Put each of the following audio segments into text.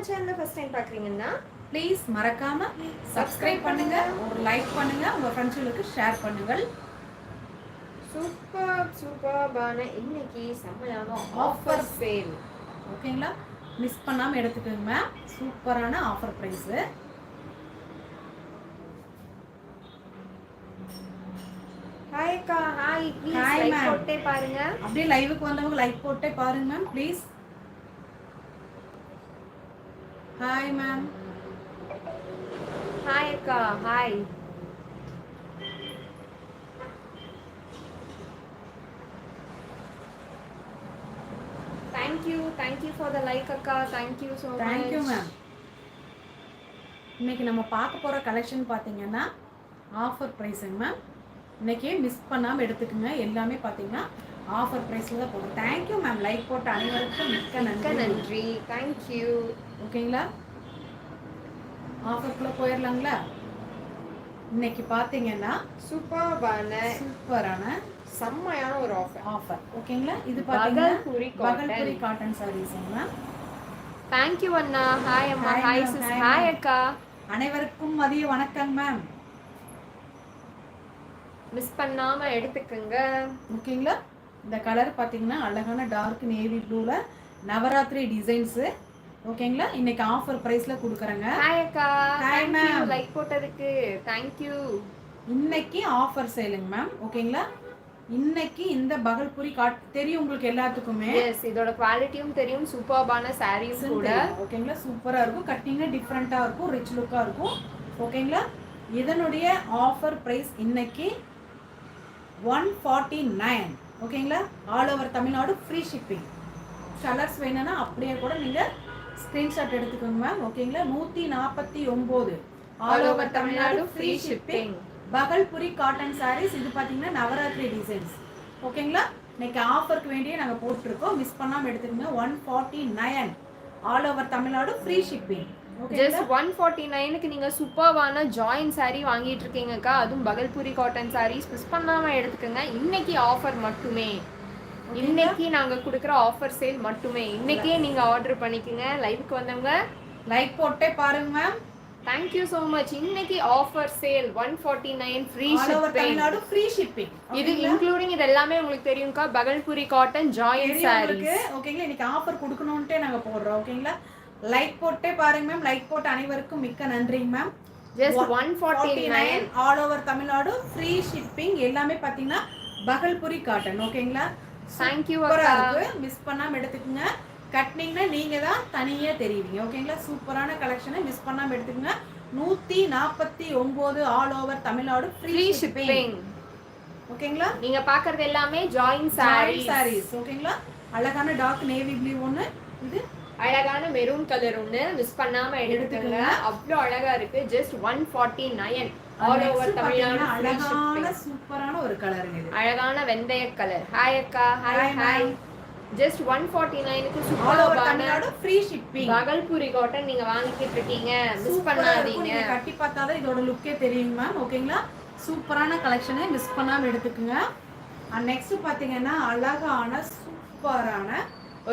சேனலை first time பார்க்குறீங்கன்னா please மறக்காம சப்ஸ்கிரைப் பண்ணுங்க, ஒரு லைக் பண்ணுங்க, உங்க ஃப்ரெண்ட்ஸ்களுக்கு ஷேர் பண்ணுங்கள். சூப்பர்பான இன்னைக்கு செம்மையான ஆஃபர் சேல். ஓகேங்களா, மிஸ் பண்ணாம எடுத்துக்கோங்க மேம். சூப்பரான ஆஃபர் பிரைஸ். ஹாய் அக்கா, ஹாய். ப்ளீஸ் லைக் போட்டே பாருங்க. அப்படியே லைவுக்கு வந்தவங்க லைக் போட்டே பாருங்க ma'am please. Hi ma'am. Hi அக்கா, hi. Thank you for the like அக்கா. Thank you so much. Thank you ma'am. இன்னைக்கு நம்ம பார்க்க போற கலெக்ஷன் பாத்தீங்கன்னா ஆஃபர் பிரைஸ்ங்க மேம். இன்னைக்கு மிஸ் பண்ணாம எடுத்துக்கங்க. எல்லாமே பாத்தீங்கன்னா ஆஃபர் பிரைஸ்ல தான் போடுறோம். Thank you ma'am. லைக் போட்ட அனைவருக்கும் மிக்க நன்றி. Thank you. ஓகேங்களா, ஆஃபர்க்குள்ள போயிடலாங்களா? இன்னைக்கு பாத்தீங்கன்னா சூப்பரான செம்மையான ஒரு ஆஃபர். ஓகேங்களா, இது பாத்தீங்கன்னா பகல்புரி காட்டன் சாரீஸ்ங்க. Thank you அண்ணா. ஹாய் அம்மா. Hi sis. ஹாய் அக்கா. அனைவருக்கும் மதிய வணக்கம் மேம். மிஸ் பண்ணாம எடுத்துக்கங்க. ஓகேங்களா, இந்த கலர் பாத்தீங்கன்னா அழகான டார்க் நேவி ப்ளூல நவராத்திரி டிசைன்ஸ். ஓகேங்களா, இன்னைக்கு ஆஃபர் பிரைஸ்ல கொடுக்கறேங்க. ஹாய் அக்கா. Hi ma'am. லைக் போட்டதுக்கு Thank you. இன்னைக்கு ஆஃபர் சேலுங்க மேம். ஓகேங்களா, இன்னைக்கு இந்த பகல்புரி தெரியும் உங்களுக்கு எல்லாத்துக்குமே. எஸ், இதோட குவாலிட்டியும் தெரியும். சூப்பர்பான சாரீஸ் கூட. ஓகேங்களா, சூப்பரா இருக்கும். கட்டிங்க டிஃபரெண்டா இருக்கும், ரிச் லுக்கா இருக்கும். ஓகேங்களா, இதனுடைய ஆஃபர் பிரைஸ் இன்னைக்கு 149. ஓகேங்களா, all over Tamil Nadu free shipping. Colours வேணும்னா அப்படியே கூட நீங்க ஸ்கிரீன்ஷாட் எடுத்துக்கோங்க மேம். ஓகேங்களா, 149 all over Tamil Nadu free shipping. Bhagalpuri cotton sarees. இது பாத்தீங்கன்னா நவராத்திரி டிசைன்ஸ். ஓகேங்களா, இன்னைக்கு ஆஃபருக்கு வேண்டிய நாங்க போட்டுருக்கோம். மிஸ் பண்ணாம எடுத்துக்கோங்க. 149 all over Tamil Nadu free shipping. Just 149க்கு நீங்க சூப்பர்வான ஜாயின் saree வாங்கிட்டு இருக்கீங்கக்கா. அதுவும் பகல்புரி காட்டன் sarees மிஸ் பண்ணாம எடுத்துக்கோங்க. இன்னைக்கு ஆஃபர் மட்டுமே. இன்னைக்கு நாங்க கொடுக்குற ஆஃபர் சேல் மட்டுமே. இன்னைக்கே நீங்க ஆர்டர் பண்ணிக்கங்க. லைவுக்கு வந்தவங்க லைக் போட்டே பாருங்க ma'am. Thank you so much. இன்னைக்கு offer sale 149 free shipping. Tamil Nadu free shipping. இது இன்க்ளூடிங் இது எல்லாமே உங்களுக்கு தெரியும்க்கா. பகல்புரி காட்டன் ஜாயின் sarees. ஓகேங்களா, இன்னைக்கு ஆஃபர் கொடுக்கணும்ட்டே நாங்க போடுறோம். ஓகேங்களா, லைக் போட்டே பாருங்க மேம். லைக் போட்ட அனைவருக்கும் மிக்க நன்றிங்க ma'am. Just 149 all over Tamil Nadu free shipping. எல்லாமே பாத்தீங்கன்னா பகல்புரி காட்டன். ஓகேங்களா, Thank you அக்கா. மிஸ் பண்ணாம எடுத்துக்கங்க. கட்டினீங்கன்னா நீங்க தான் தனியா தெரியுவீங்க. ஓகேங்களா, சூப்பரான கலெக்ஷனை மிஸ் பண்ணாம எடுத்துக்கங்க. 149 all over Tamil Nadu free shipping. ஓகேங்களா, நீங்க பாக்குறது எல்லாமே ஜாயின் sarees. ஓகேங்களா, அழகான டார்க் நேவி ப்ளூ ஒன்னு, இது அழகான மெரூன் கலர் ஒன்னு. மிஸ் பண்ணாம எடுத்துக்கங்க. அவ்வளவு அழகா இருக்கு. ஜஸ்ட் 149 ஆல் ஓவர் தமிழ்நாடு அழகான சூப்பரான ஒரு கலர். இது அழகான வெந்தய கலர். ஹாய் அக்கா. Hi hi. ஜஸ்ட் 149க்கு சூப்பரான ஃப்ரீ ஷிப்பிங் பகல்புரி காட்டன் நீங்க வாங்கிட்டு இருக்கீங்க. மிஸ் பண்ணாதீங்க. கட்டி பார்த்தாதான் இதோட லுக்கே தெரியும் மேம். ஓகேங்களா, சூப்பரான கலெக்ஷனை மிஸ் பண்ணாம எடுத்துக்கங்க. நெக்ஸ்ட் பாத்தீங்கன்னா அழகான சூப்பரான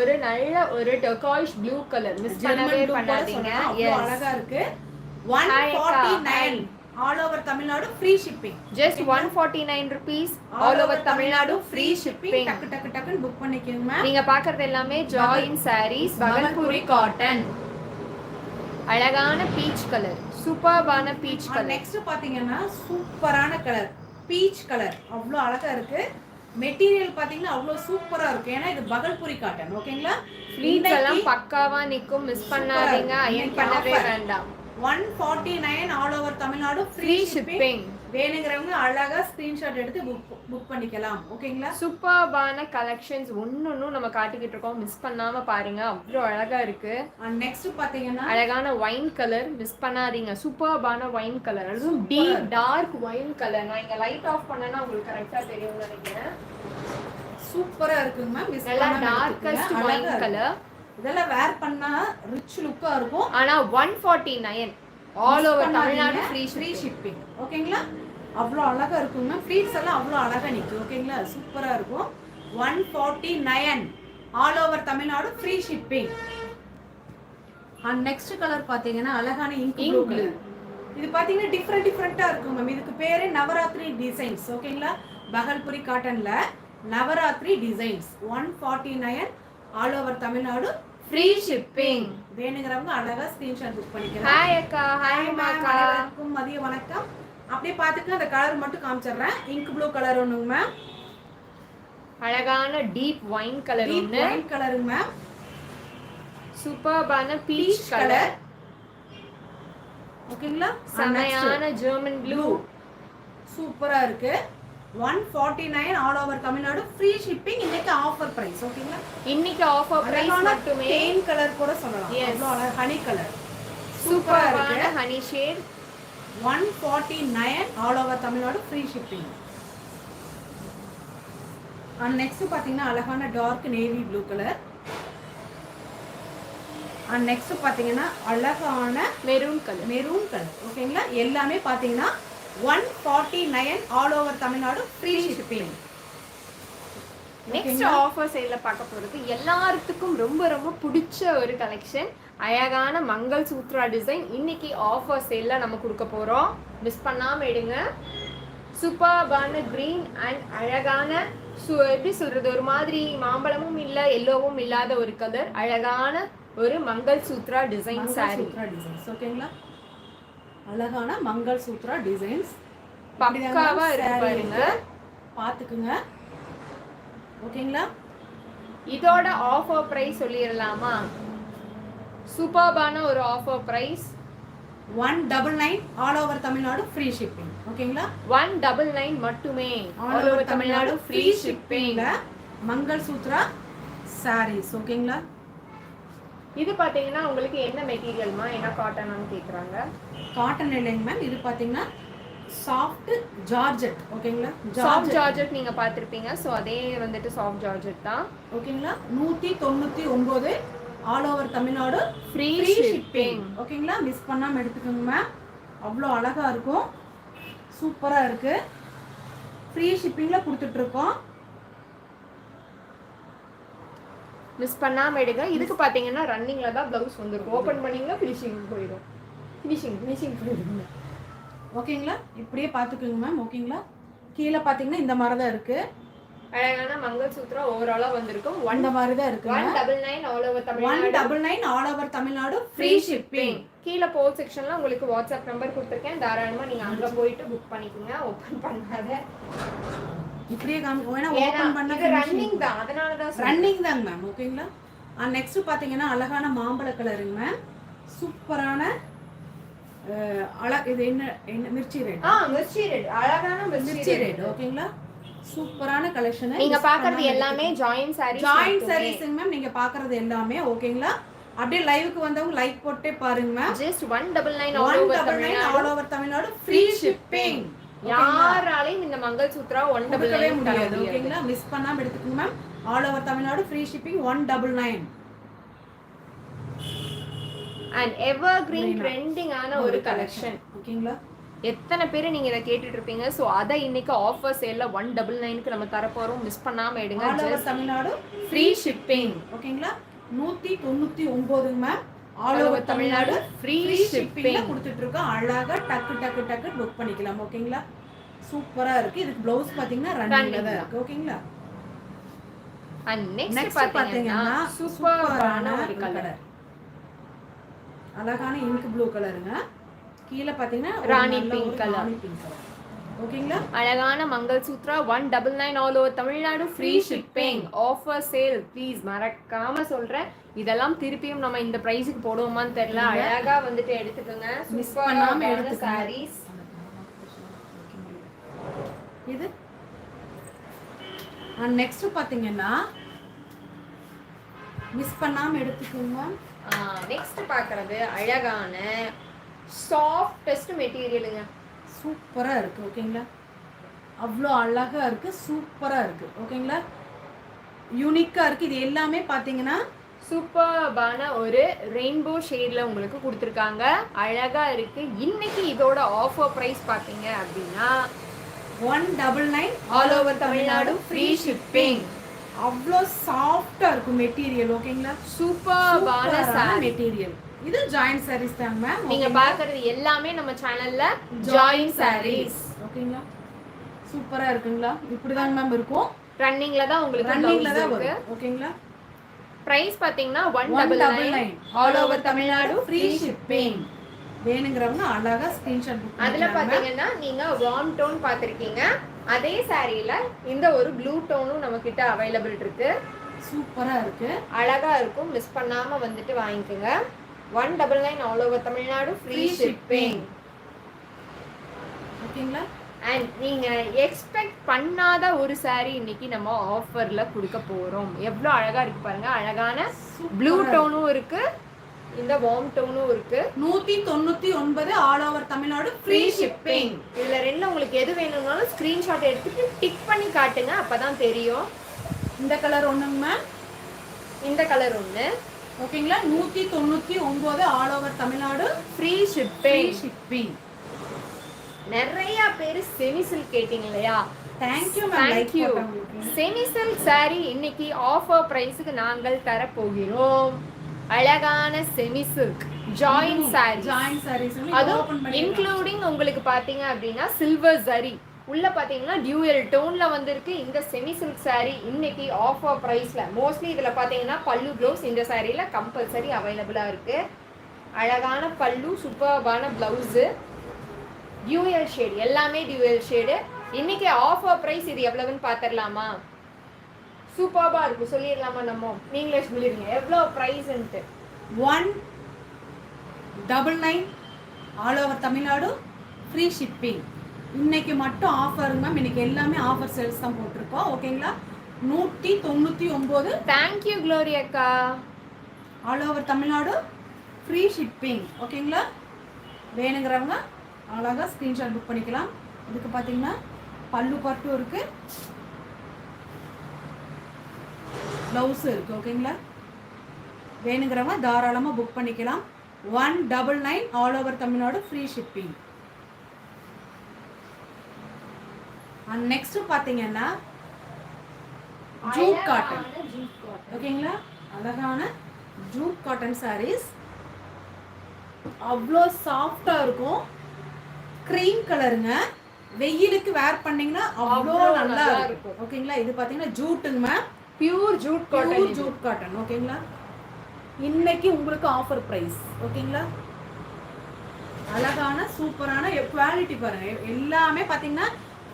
ஒரு நல்ல ஒரு டர்காய்ஷ் ப்ளூ கலர். மிஸ் பண்ணவே பண்ணாதீங்க. அழகா இருக்கு. 149 all over Tamil Nadu free shipping. Just 149 rupees all over Tamil Nadu free shipping. டக்கு டக்கு டக்குன்னு புக் பண்ணிக்கோங்க. நீங்க பாக்குறது எல்லாமே ஜாயின் sarees பகல்புரி காட்டன். அழகான பீச் கலர், சூப்பர்பான பீச் கலர். நெக்ஸ்ட் பாத்தீங்கன்னா சூப்பரான கலர் பீச் கலர். அவ்வளவு அழகா இருக்கு. மெட்டீரியல் பாத்தீங்கன்னா அவ்வளவு சூப்பரா இருக்கு. ஏன்னா இது பகல்புரி காட்டன். ஓகேங்களா, ஃப்ளீட்ஸ் எல்லாம் பக்காவா நிக்கும். மிஸ் பண்ணாதீங்க. அயன் பண்ணவே வேண்டாம். 149 all over Tamil Nadu free shipping. வேணுங்கிறவங்க அழகா ஸ்கிரீன்ஷாட் எடுத்து புக் பண்ணிக்கலாம். ஓகேங்களா, சூப்பர்பான கலெக்ஷன்ஸ் ஒன்னொன்னும் நம்ம காட்டிக்கிட்டு இருக்கோம். மிஸ் பண்ணாம பாருங்க. அவ்வளவு அழகா இருக்கு. நெக்ஸ்ட் பாத்தீங்கன்னா அழகான ஒயின் கலர். மிஸ் பண்ணாதீங்க. சூப்பர்பான ஒயின் கலர். அதுவும் டீப் டார்க் ஒயின் கலர். நான் இங்க லைட் ஆஃப் பண்ணனா உங்களுக்கு கரெக்ட்டா தெரியும்னு நினைக்கிறேன். சூப்பரா இருக்குங்க மேம். மிஸ் நல்லா டார்க்கஸ்ட் ஒயின் கலர். இதெல்லாம் வேர் பண்ணா ரிச் லுக்கா இருக்கும். ஆனா 149 all over Tamil Nadu free shipping. ஓகேங்களா, அவ்வளோ அழகா இருக்குங்க. ஃப்ளீட்ஸ் எல்லாம் அவ்வளோ அழகா நிற்கும். ஓகேங்களா, சூப்பரா இருக்கும். 149 all over Tamil Nadu free shipping. And next colour பாத்தீங்கன்னா அழகான ink Ink blue blue. Colour. இது பாத்தீங்கன்னா டிஃப்ரெண்டா இருக்கும் மேம். இதுக்கு பேரு நவராத்திரி டிசைன்ஸ். ஓகேங்களா? பகல்புரி காட்டன்ல Navratri designs 149 all over Tamil Nadu free shipping. வேணுங்கிறவங்க அழகா ஸ்கிரீன்ஷாட் புக் பண்ணிக்கலாம். ஹாய் அக்கா, ஹாய் மேம், மாக்கா. அனைவருக்கும் மதிய வணக்கம். அப்படியே பாத்துக்க அந்த கலர் மட்டும் காமிச்சிடுறேன். இங்க் ப்ளூ கலர் ஒண்ணுங்க மேம். அழகான டீப் ஒயின் கலர் டீப் ஒன்று. ஒயின் கலருங்க மேம். சூப்பர்பான பீச் கலர். ஓகேங்களா? செமையான ஜெர்மன் ப்ளூ. சூப்பரா இருக்கு. 149 all over Tamil Nadu free shipping. இன்னைக்கு ஆஃபர் பிரைஸ். ஓகேங்களா? இன்னைக்கு ஆஃபர் பிரைஸ் மட்டுமே. தேன் கலர் கூட சொல்லலாம். Yes. அவ்வளவு அழகா ஹனி கலர். சூப்பர்பான honey shade. 149 all over Tamil Nadu free shipping. And next பாத்தீங்கன்னா அழகான dark navy blue colour. And next பாத்தீங்கன்னா அழகான மெரூன் கலர். Maroon colour. ஓகேங்களா? எல்லாமே பாத்தீங்கன்னா 149 all over Tamil Nadu free shipping. Next offer சேல்ல பார்க்க போறது எல்லாத்துக்கும் ரொம்ப ரொம்ப பிடிச்ச ஒரு கலெக்ஷன். அழகான மங்கள் சூத்ரா டிசைன் இன்னைக்கு ஆஃபர் சேல்ல நம்ம கொடுக்க போறோம். மிஸ் பண்ணாம எடுங்க. சூப்பர்பான கிரீன் அண்ட் அழகான எப்படி சொல்றது, ஒரு மாதிரி மாம்பழமும் இல்ல எல்லோவும் இல்லாத ஒரு கலர். அழகான ஒரு மங்கள் சூத்ரா டிசைன் சாரி. ஓகேங்களா? அழகான மங்கள் சூத்ரா டிசைன்ஸ் பக்காவா இருக்கு பாருங்க. பாத்துக்குங்க. ஓகேங்களா? இதோட ஆஃபர் பிரைஸ் சொல்லிடலாமா? சூப்பர்பான ஒரு offer price 199 all over Tamil Nadu free shipping. ஓகேங்களா? 199 மட்டுமே all over Tamil Nadu free shipping. Mangalsutra saris. ஓகேங்களா? இது பாத்தீங்கன்னா உங்களுக்கு என்ன மெட்டீரியல்மா, என்ன காட்டனான்னு கேக்குறாங்க. காட்டன் இல்லைங்க மேம். இது பாத்தீங்கன்னா சாஃப்ட் ஜார்ஜெட். ஓகேங்களா? சாஃப்ட் ஜார்ஜெட் நீங்க பாத்திருப்பீங்க. சோ அதே வந்துட்டு சாஃப்ட் ஜார்ஜெட் தான். ஓகேங்களா? 199 all over Tamil Nadu free shipping. ஓகேங்களா? மிஸ் பண்ணாம எடுத்துக்கோங்க மேம். அவ்வளோ அழகா இருக்கும். சூப்பரா இருக்கு. ஃப்ரீ ஷிப்பிங்ல கொடுத்துட்டு இருக்கோம். மிஸ் பண்ணாம எடுங்க. இதுக்கு பாத்தீங்கன்னா ரன்னிங்ல தான் ப்ளவுஸ் வந்துரும். ஓபன் பண்ணீங்கன்னா ஃபினிஷிங் போயிடும். ஃபினிஷிங் போயிடும். ஓகேங்களா? இப்படியே பாத்துக்கோங்க மேம். ஓகேங்களா? கீழே பாத்தீங்கன்னா இந்த மாதிரி தான் இருக்கு. அழகான மங்கள் சூத்ரா ஓவராலா வந்திருக்கும். இந்த மாதிரி தான் இருக்கு. 199 all over Tamil Nadu 199 all over Tamil Nadu free shipping. கீழ போல் செக்ஷன்ல உங்களுக்கு வாட்ஸ்அப் நம்பர் கொடுத்திருக்கேன். தாராளமா நீங்க அங்க போயிட்டு புக் பண்ணிக்கோங்க. ஓபன் பண்ணாத. இப்படியே ஓபன் பண்ணா இது ரன்னிங் தான். அதனால தான் ரன்னிங் தாங்க மேம். ஓகேங்களா? நெக்ஸ்ட் பாத்தீங்கன்னா அழகான மாம்பழ கலருங்க மேம். சூப்பரான இது என்ன மிர்ச்சி ரெட். மிர்ச்சி ரெட். அழகான மிர்ச்சி ரெட். ஓகேங்களா? சூப்பரான கலெக்ஷன். நீங்க பாக்குறது எல்லாமே join sarees. Join sarees ma'am. நீங்க பாக்குறது எல்லாமே. ஓகேங்களா? அப்படியே லைவுக்கு வந்தவங்க லைக் போட்டே பாருங்க ma'am. Just 199 all over Tamil Nadu free shipping. யாராலையும் இந்த மங்கள் சூத்ரா 199 முடியாது. ஓகேங்களா? மிஸ் பண்ணாம எடுத்துக்கோங்க ma'am. All over Tamil Nadu free shipping 199. And ever green trending ஆன ஒரு கலெக்ஷன். ஓகேங்களா? எத்தனை பேர் நீங்க இத கேட்டுட்டு இருப்பீங்க. சோ அத இன்னைக்கு ஆஃபர் சேல்ல 199க்கு நம்ம தர போறோம். மிஸ் பண்ணாம எடுங்க. All over Tamil Nadu free shipping. ஓகேங்களா? 199 ma'am. All over Tamil Nadu free ஷிப்பிங்ல கொடுத்துட்டு இருக்கோம். அழகா டக்கு புக் பண்ணிக்கலாம். ஓகேங்களா? சூப்பரா இருக்கு. இதுக்கு ப்ளவுஸ் பாத்தீங்கன்னா ரன்னிங்ல தான் இருக்கு. ஓகேங்களா? அண்ட் நெக்ஸ்ட் பாத்தீங்கன்னா சூப்பரான ஒரு கலர். அழகான இங்க் ப்ளூ கலருங்க. கீழ பாத்தீங்கன்னா ராணி பிங்க் கலர். ஓகேங்களா? அழகான mangalsutra 199 all over Tamil Nadu free shipping. Offer sale please மறக்காம சொல்றேன். இதெல்லாம் திருப்பியும் நம்ம இந்த பிரைஸ்க்கு போடுவோமான்னு தெரியல. அழகா வந்துட்டு எடுத்துக்கோங்க. மிஸ் பண்ணாம எடுத்து சாரீஸ். இது நெக்ஸ்ட் பாத்தீங்கன்னா மிஸ் பண்ணாம எடுத்துக்கோங்க. நெக்ஸ்ட் பார்க்கறது அழகான சாஃப்டஸ்ட் மெட்டீரியலுங்க. சூப்பரா இருக்கு. ஓகேங்களா? அவ்வளோ அழகா இருக்கு. சூப்பரா இருக்கு. ஓகேங்களா? யூனிக்கா இருக்கு. இது எல்லாமே பாத்தீங்கன்னா சூப்பர்பான ஒரு ரெயின்போ ஷேட்ல உங்களுக்கு கொடுத்துருக்காங்க. அழகா இருக்கு. இன்னைக்கு இதோட ஆஃபர் பிரைஸ் பாத்தீங்க அப்படின்னா 199 all over Tamil Nadu free shipping. அவ்வளோ சாஃப்டா இருக்கும் மெட்டீரியல். ஓகேங்களா, சூப்பர்பான சாரி மெட்டீரியல். இது ஜாயின் sarees தாங்க மேம். நீங்க பாக்குறது எல்லாமே நம்ம சேனல்ல ஜாயின் சாரீஸ். ஓகேங்களா, சூப்பரா இருக்குங்களா. இப்படிதாங்க மேம் இருக்கும். ரன்னிங்ல தான் உங்களுக்கு ரன்னிங்ல தான் இருக்கு. வரும். ஓகேங்களா, பிரைஸ் பாத்தீங்கன்னா 199 all over Tamil Nadu free shipping. வேணுங்கிறவங்க அழகா ஸ்கிரீன்ஷாட் புக் அதுல பாத்தீங்கன்னா நீங்க வார்ம் டோன் பாத்திருக்கீங்க, அதே சாரியில இந்த ஒரு ப்ளூ டோனும் நம்ம கிட்ட அவைலபிள் இருக்கு. சூப்பரா இருக்கு, அழகா இருக்கும். மிஸ் பண்ணாம வந்துட்டு வாங்கிக்கோங்க. 199 all over Tamil Nadu free shipping. ஓகேங்களா, அண்ட் நீங்க எக்ஸ்பெக்ட் பண்ணாத ஒரு saree இன்னைக்கு நம்ம ஆஃபர்ல கொடுக்க போறோம். எவ்வளவு அழகா இருக்கு பாருங்க. அழகான ப்ளூ டோனும் இருக்கு, இந்த வார்ம் டோனும் இருக்கு. 199 all over Tamil Nadu free shipping. இதுல ரெண்டு உங்களுக்கு எது வேணும்னாலும் ஸ்கிரீன்ஷாட் எடுத்துட்டு டிக் பண்ணி காட்டுங்க, அப்பதான் தெரியும். இந்த கலர் ஒண்ணுங்க மேம், இந்த கலர் ஒண்ணு. ஓகேங்களா, 199 all over Tamil Nadu free shipping. நிறைய பேர் செமி சில்க் கேட்டீங்க இல்லையா? Thank you ma'am. Thank you. Semi silk saree இன்னைக்கு ஆஃபர் பிரைஸுக்கு நாங்கள் தர போகிறோம். அழகான semi silk join saree. Join sarees அதுவும் இன்க்ளூடிங் உங்களுக்கு பாத்தீங்க அப்படின்னா சில்வர் ஜரி உள்ள பாத்தீங்கன்னா டியூயல் டோன்ல வந்திருக்கு. இந்த செமி சில்க் saree இன்னைக்கு ஆஃபர் பிரைஸ்ல மோஸ்ட்லி இதுல பாத்தீங்கன்னா பல்லு ப்ளவுஸ் இந்த சாரியில கம்பல்சரி அவைலபிளா இருக்கு. அழகான பல்லு, சூப்பர்பான பிளவுஸ், டியூயல் ஷேட், எல்லாமே டியூயல் ஷேடு. இன்னைக்கு ஆஃபர் பிரைஸ் இது எவ்வளவுன்னு பாத்திரலாமா? சூப்பர்பா இருக்கு, சொல்லிடலாமா நம்ம? நீங்களே சொல்லிருங்க எவ்வளவு பிரைஸ்ன்ட்டு. 199 all over Tamil Nadu free shipping. இன்னைக்கு மட்டும் ஆஃபருங்க மேம். இன்னைக்கு எல்லாமே ஆஃபர் சேல்ஸ் தான் போட்டிருக்கோம். ஓகேங்களா, 199. தேங்க்யூ க்ளோரி அக்கா. All over Tamil Nadu free shipping. ஓகேங்களா, வேணுங்கிறவங்க அழகா ஸ்க்ரீன்ஷாட் புக் பண்ணிக்கலாம். இதுக்கு பார்த்தீங்கன்னா பல்லு பட்டும் இருக்கு, ப்ளவுஸ் இருக்கு. ஓகேங்களா, வேணுங்கிறவங்க தாராளமாக புக் பண்ணிக்கலாம். 199 all over Tamil Nadu free shipping. And next பார்த்தீங்கன்னா ஜூட் காட்டன். ஓகேங்களா, அழகான ஜூட் காட்டன் sarees. அவ்வளோ சாஃப்டா இருக்கும். க்ரீம் கலருங்க. வெயிலுக்கு வேர் பண்ணீங்கன்னா அவ்வளோ நல்லா இருக்கும். ஓகேங்களா, இது பார்த்தீங்கன்னா ஜூட்டுங்க ma'am, pure jute cotton. Jute cotton. ஓகேங்களா, இன்னைக்கு உங்களுக்கு ஆஃபர் பிரைஸ். ஓகேங்களா, அழகான சூப்பரான குவாலிட்டி பாருங்க. எல்லாமே பார்த்தீங்கன்னா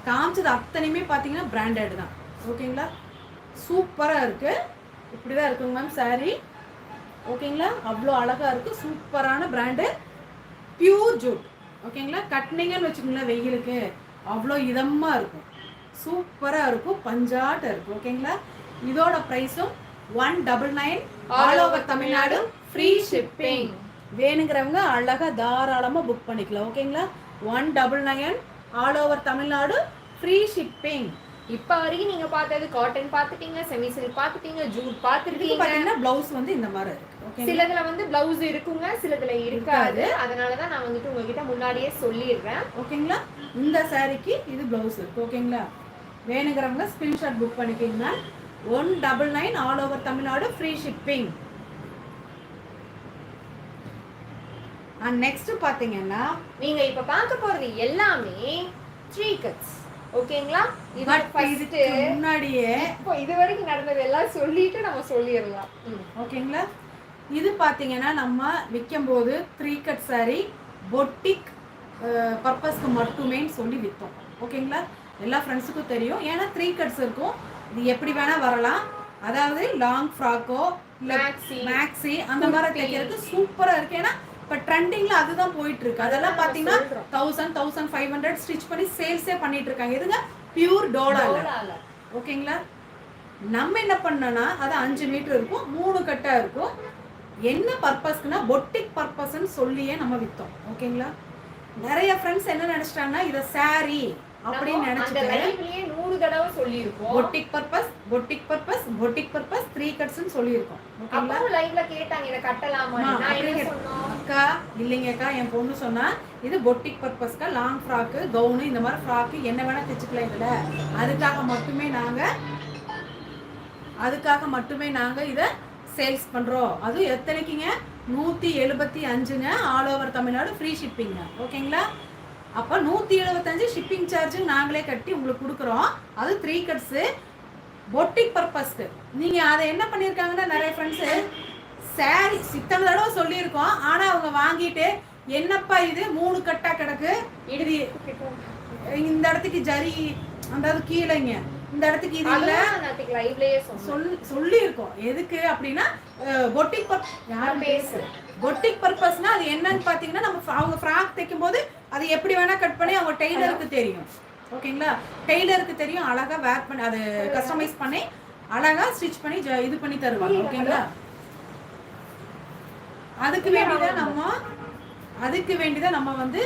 காமிச்சது அத்தனையுமே பார்த்தீங்கன்னா பிராண்டட் தான். ஓகேங்களா, சூப்பராக இருக்கு. இப்படிதான் இருக்குங்க மேம் saree. ஓகேங்களா, அவ்வளோ அழகா இருக்கு. சூப்பரான பிராண்டு, பியூர் ஜூட். ஓகேங்களா, கட்டினீங்கன்னு வச்சுக்கோங்களேன் வெயிலுக்கு அவ்வளோ இதமா இருக்கும், சூப்பரா இருக்கும், பஞ்சாட்ட இருக்கும். ஓகேங்களா, இதோட பிரைஸும் 199 all over Tamil Nadu free shipping. வேணுங்கிறவங்க அழகா தாராளமா புக் பண்ணிக்கலாம். ஓகேங்களா, 199 all over Tamil Nadu free shipping. இப்ப வரைக்கும் நீங்க பார்த்தது காட்டன் பாத்துட்டீங்க, செமி சில்க் பாத்துட்டீங்க, ஜூட் பாத்துட்டீங்க. பாத்தீங்கன்னா ப்ளவுஸ் வந்து இந்த மாதிரி இருக்கு. சிலதுல வந்து பிளவுஸ் இருக்குங்க, சிலதுல இருக்காது. அதனாலதான் நான் வந்துட்டு உங்ககிட்ட முன்னாடியே சொல்லிடுறேன். ஓகேங்களா, இந்த சாரிக்கு இது பிளவுஸ் இருக்கு. ஓகேங்களா, வேணுங்கிறவங்க ஸ்கிரீன்ஷாட் புக் பண்ணிக்கிங்கன்னா 199 all over Tamil Nadu free shipping. And next பாத்தீங்கன்னா நீங்க இப்ப பார்க்க போறது எல்லாமே 3 cuts. ஓகேங்களா, இதுக்கு முன்னாடியே இப்போ இது வரைக்கும் நடந்தது எல்லாம் சொல்லிட்டு நம்ம சொல்லிடலாம். ஓகேங்களா, இது பாத்தீங்கன்னா நம்ம விற்கும் போது 3 cut saree பொட்டிக் பர்பஸ்க்கு மட்டுமே சொல்லி விற்றோம். ஓகேங்களா, எல்லா ஃப்ரெண்ட்ஸுக்கும் தெரியும். ஏன்னா 3 cuts இருக்கும், இது எப்படி வேணா வரலாம். அதாவது லாங் ஃப்ராக்கோ இல்லை மேக்ஸி அந்த மாதிரி தைக்கிறதுக்கு சூப்பரா இருக்கு. ஏன்னா இப்போ ட்ரெண்டிங்ல அதுதான் போயிட்டு இருக்கு. அதெல்லாம் பாத்தீங்கன்னா 1000 1500 ஸ்டிச் பண்ணி சேல்ஸே பண்ணிட்டு இருக்காங்க. இதுங்க பியூர் டோலால. ஓகேங்களா, நம்ம என்ன பண்ணோம்னா அது 5 மீட்டர் இருக்கும், 3 கட்டா இருக்கும். என்ன பர்பஸ்க்குன்னா பொட்டிக் பர்பஸ்ன்னு சொல்லியே நம்ம வித்தோம். ஓகேங்களா, நிறைய ஃப்ரெண்ட்ஸ் என்ன நினைச்சிட்டாங்கன்னா இத saree அப்படின்னு நினைச்சிட்டு 100 தடவை சொல்லியிருக்கோம். Boutique purpose boutique purpose boutique purpose 3 கட்ஸ்னு சொல்லியிருக்கோம். ஓகேங்களா, அப்போ லைவ்ல கேட்டாங்க இத கட்டலாமா? நான் என்ன சொன்னோம்? அக்கா இல்லைங்கக்கா, என் பொண்ணு சொன்னா இது பொட்டிக் பர்பஸ்க்கா, லாங் ஃப்ராக்கு, கவுனு, இந்த மாதிரி ஃப்ராக்கு என்ன வேணா தைச்சுக்கலாம். இதுல அதுக்காக மட்டுமே நாங்க அதுக்காக மட்டுமே நாங்கள் இதை சேல்ஸ் பண்ணுறோம். அதுவும் எத்தனைக்குங்க? 175ங்க. ஆல் ஓவர் தமிழ்நாடு ஃப்ரீ ஷிப்பிங்க. ஓகேங்களா? அப்போ 175 ஷிப்பிங் சார்ஜு நாங்களே கட்டி உங்களுக்கு கொடுக்குறோம். அது 3 கட்ஸு பொட்டிக் பர்பஸ்க்கு. நீங்கள் அதை என்ன பண்ணியிருக்காங்கன்னா நிறைய ஃப்ரெண்ட்ஸு சாரி இத்தனை தடவை சொல்லியிருக்கோம், ஆனால் அவங்க வாங்கிட்டு என்னப்பா இது 3 கட்டா கிடக்கு, இது இந்த இடத்துக்கு ஜரி அதாவது கீழேங்க, இந்த இடத்துக்கு இது இல்லை சொல்லியிருக்கோம். எதுக்கு அப்படின்னா பொட்டிக் பொட்டிக் பர்பஸ்னா அது என்னன்னு பார்த்தீங்கன்னா நம்ம அவங்க ஃப்ராக் தைக்கும் போது அது எப்படி வேணா கட் பண்ணி அவங்க டெய்லருக்கு தெரியும். ஓகேங்களா? டெய்லருக்கு தெரியும், அழகா வேர் பண்ணி அது கஸ்டமைஸ் பண்ணி அழகா ஸ்டிச் பண்ணி இது பண்ணி தருவாங்க. ஓகேங்களா? அதுக்கு வேண்டிதான் நம்ம வந்து